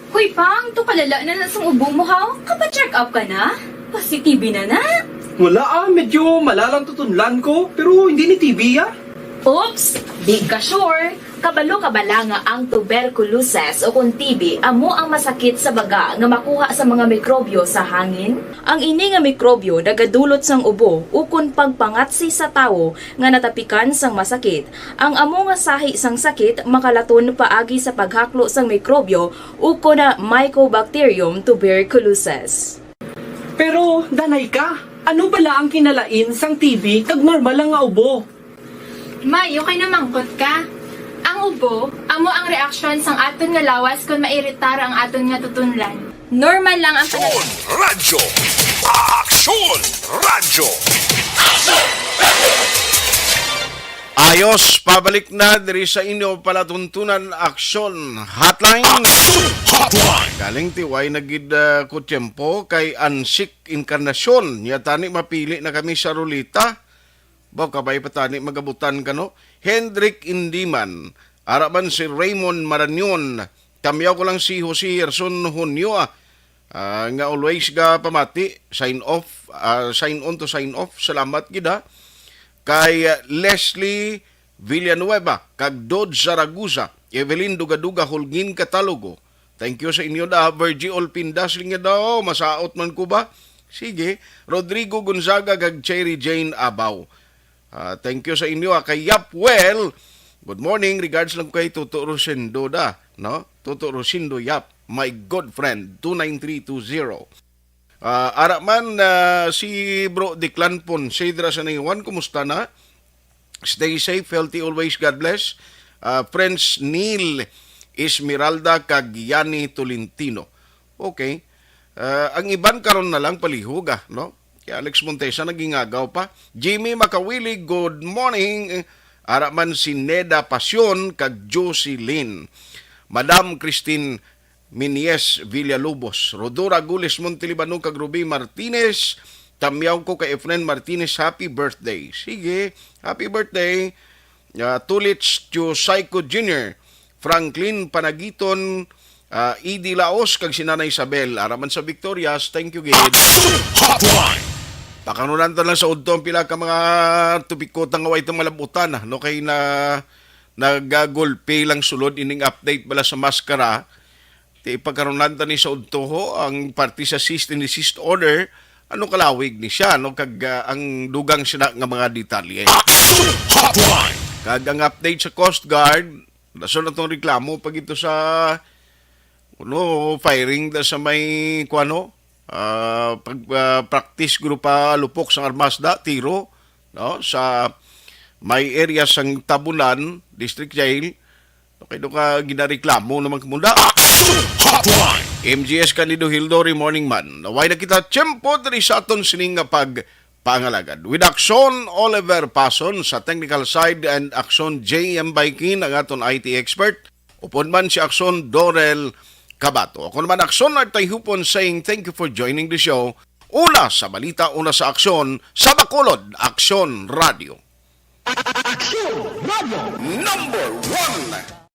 Hoy Pang, to kalala na sang ubo mo ha? Kapa-check up ka na? Positibe na na? Wala medyo malalang tutunlan ko, pero hindi ni TB Oops! Di ka sure! Kabalo kabala nga ang tuberculosis o kung TB amo ang masakit sa baga nga makuha sa mga mikrobyo sa hangin. Ang ini nga mikrobyo nagadulot sang ubo o kung pagpangatsi sa tawo nga natapikan sang masakit. Ang amo nga sahi sang sakit makalaton paagi sa paghaklo sang mikrobyo o kung na Mycobacterium tuberculosis. Pero, danay ka, ano bala ang kinalain sang TB kag normal lang nga ubo? Mayo kay namangkot ka. Ang ubo, amo ang reaksyon sang aton nga lawas kung mairitar ang aton nga tutunlan. Normal lang ang Radyo! Aksyon! Radyo! Ayos, pabalik na diri sa inyo palatuntunan aksyon hotline. Hotline! Galing tiway nagid ko tiyempo kay Ansik Encarnacion. Tani mapili na kami sa rulita. Baw kabay patani magabutan kano. Hendrik Indiman. Araban si Raymond Maranyon. Kamyaw ko lang si Jose Gerson Hunyo. Nga always ga pamati. Sign off. Sign on to sign off. Salamat gida. Kay Leslie Villanueva. Kag Dod Zaragoza. Evelyn Dugaduga Holgin Catalogo. Thank you sa inyo da. Virgie Olpindas linga daw. Masaot man ko ba? Sige. Rodrigo Gonzaga kag Cherry Jane Abaw. Thank you sa inyo. Kay Yapwell, good morning. Regards lang kay Tuto Rosindo da. No? Tuto Rosindo Yap, my good friend, 29320. Araman si Bro Diklan Pon, Cedra sa Naiwan, kumusta na? Stay safe, healthy always, God bless. Friends Neil Esmeralda Cagiani Tolentino. Okay. Ang iban karon na lang palihog no? Alex Montesa naging agaw pa. Jimmy Makawili, good morning. Araman si Neda Pasyon kag Josie Lynn. Madam Christine Minies Villalobos. Rodora Gules Montilibanong kag Ruby Martinez. Tamyaw ko kay Efren Martinez, happy birthday. Sige, happy birthday. Tulits to Psycho Jr. Franklin Panagiton, Idi Laos kag si Nanay Isabel. Araman sa Victorias, thank you, Gid. Hotline! Pakanunan lang sa udto pila ka mga tubikotang away itong malabutan. No, kay na nagagulpe lang sulod ining update bala sa maskara. Ti pagkarunan ni sa udto ho, ang party sa cease and desist order, ano kalawig ni siya, no, kag ang dugang siya nga mga detalye. Kag ang update sa Coast Guard, naso na itong reklamo pag ito sa firing da sa may practice grupa lupok sa Armasda, tiro, no, sa may area sang Tabunan, District Jail. Okay, doon ka ginareklamo naman kumunda. MGS Candido Hildori Morning Man. Naway na kita tiyempo dari sa aton sining nga pangalagan. With Axon Oliver Pason sa technical side and Axon JM Baikin ang aton IT expert. Upon man si Axon Dorel Kabato. Ako naman Axon Artayhupon saying thank you for joining the show. Una sa balita, una sa aksyon, sa Bacolod, Aksyon Radio. Aksyon Radio #1.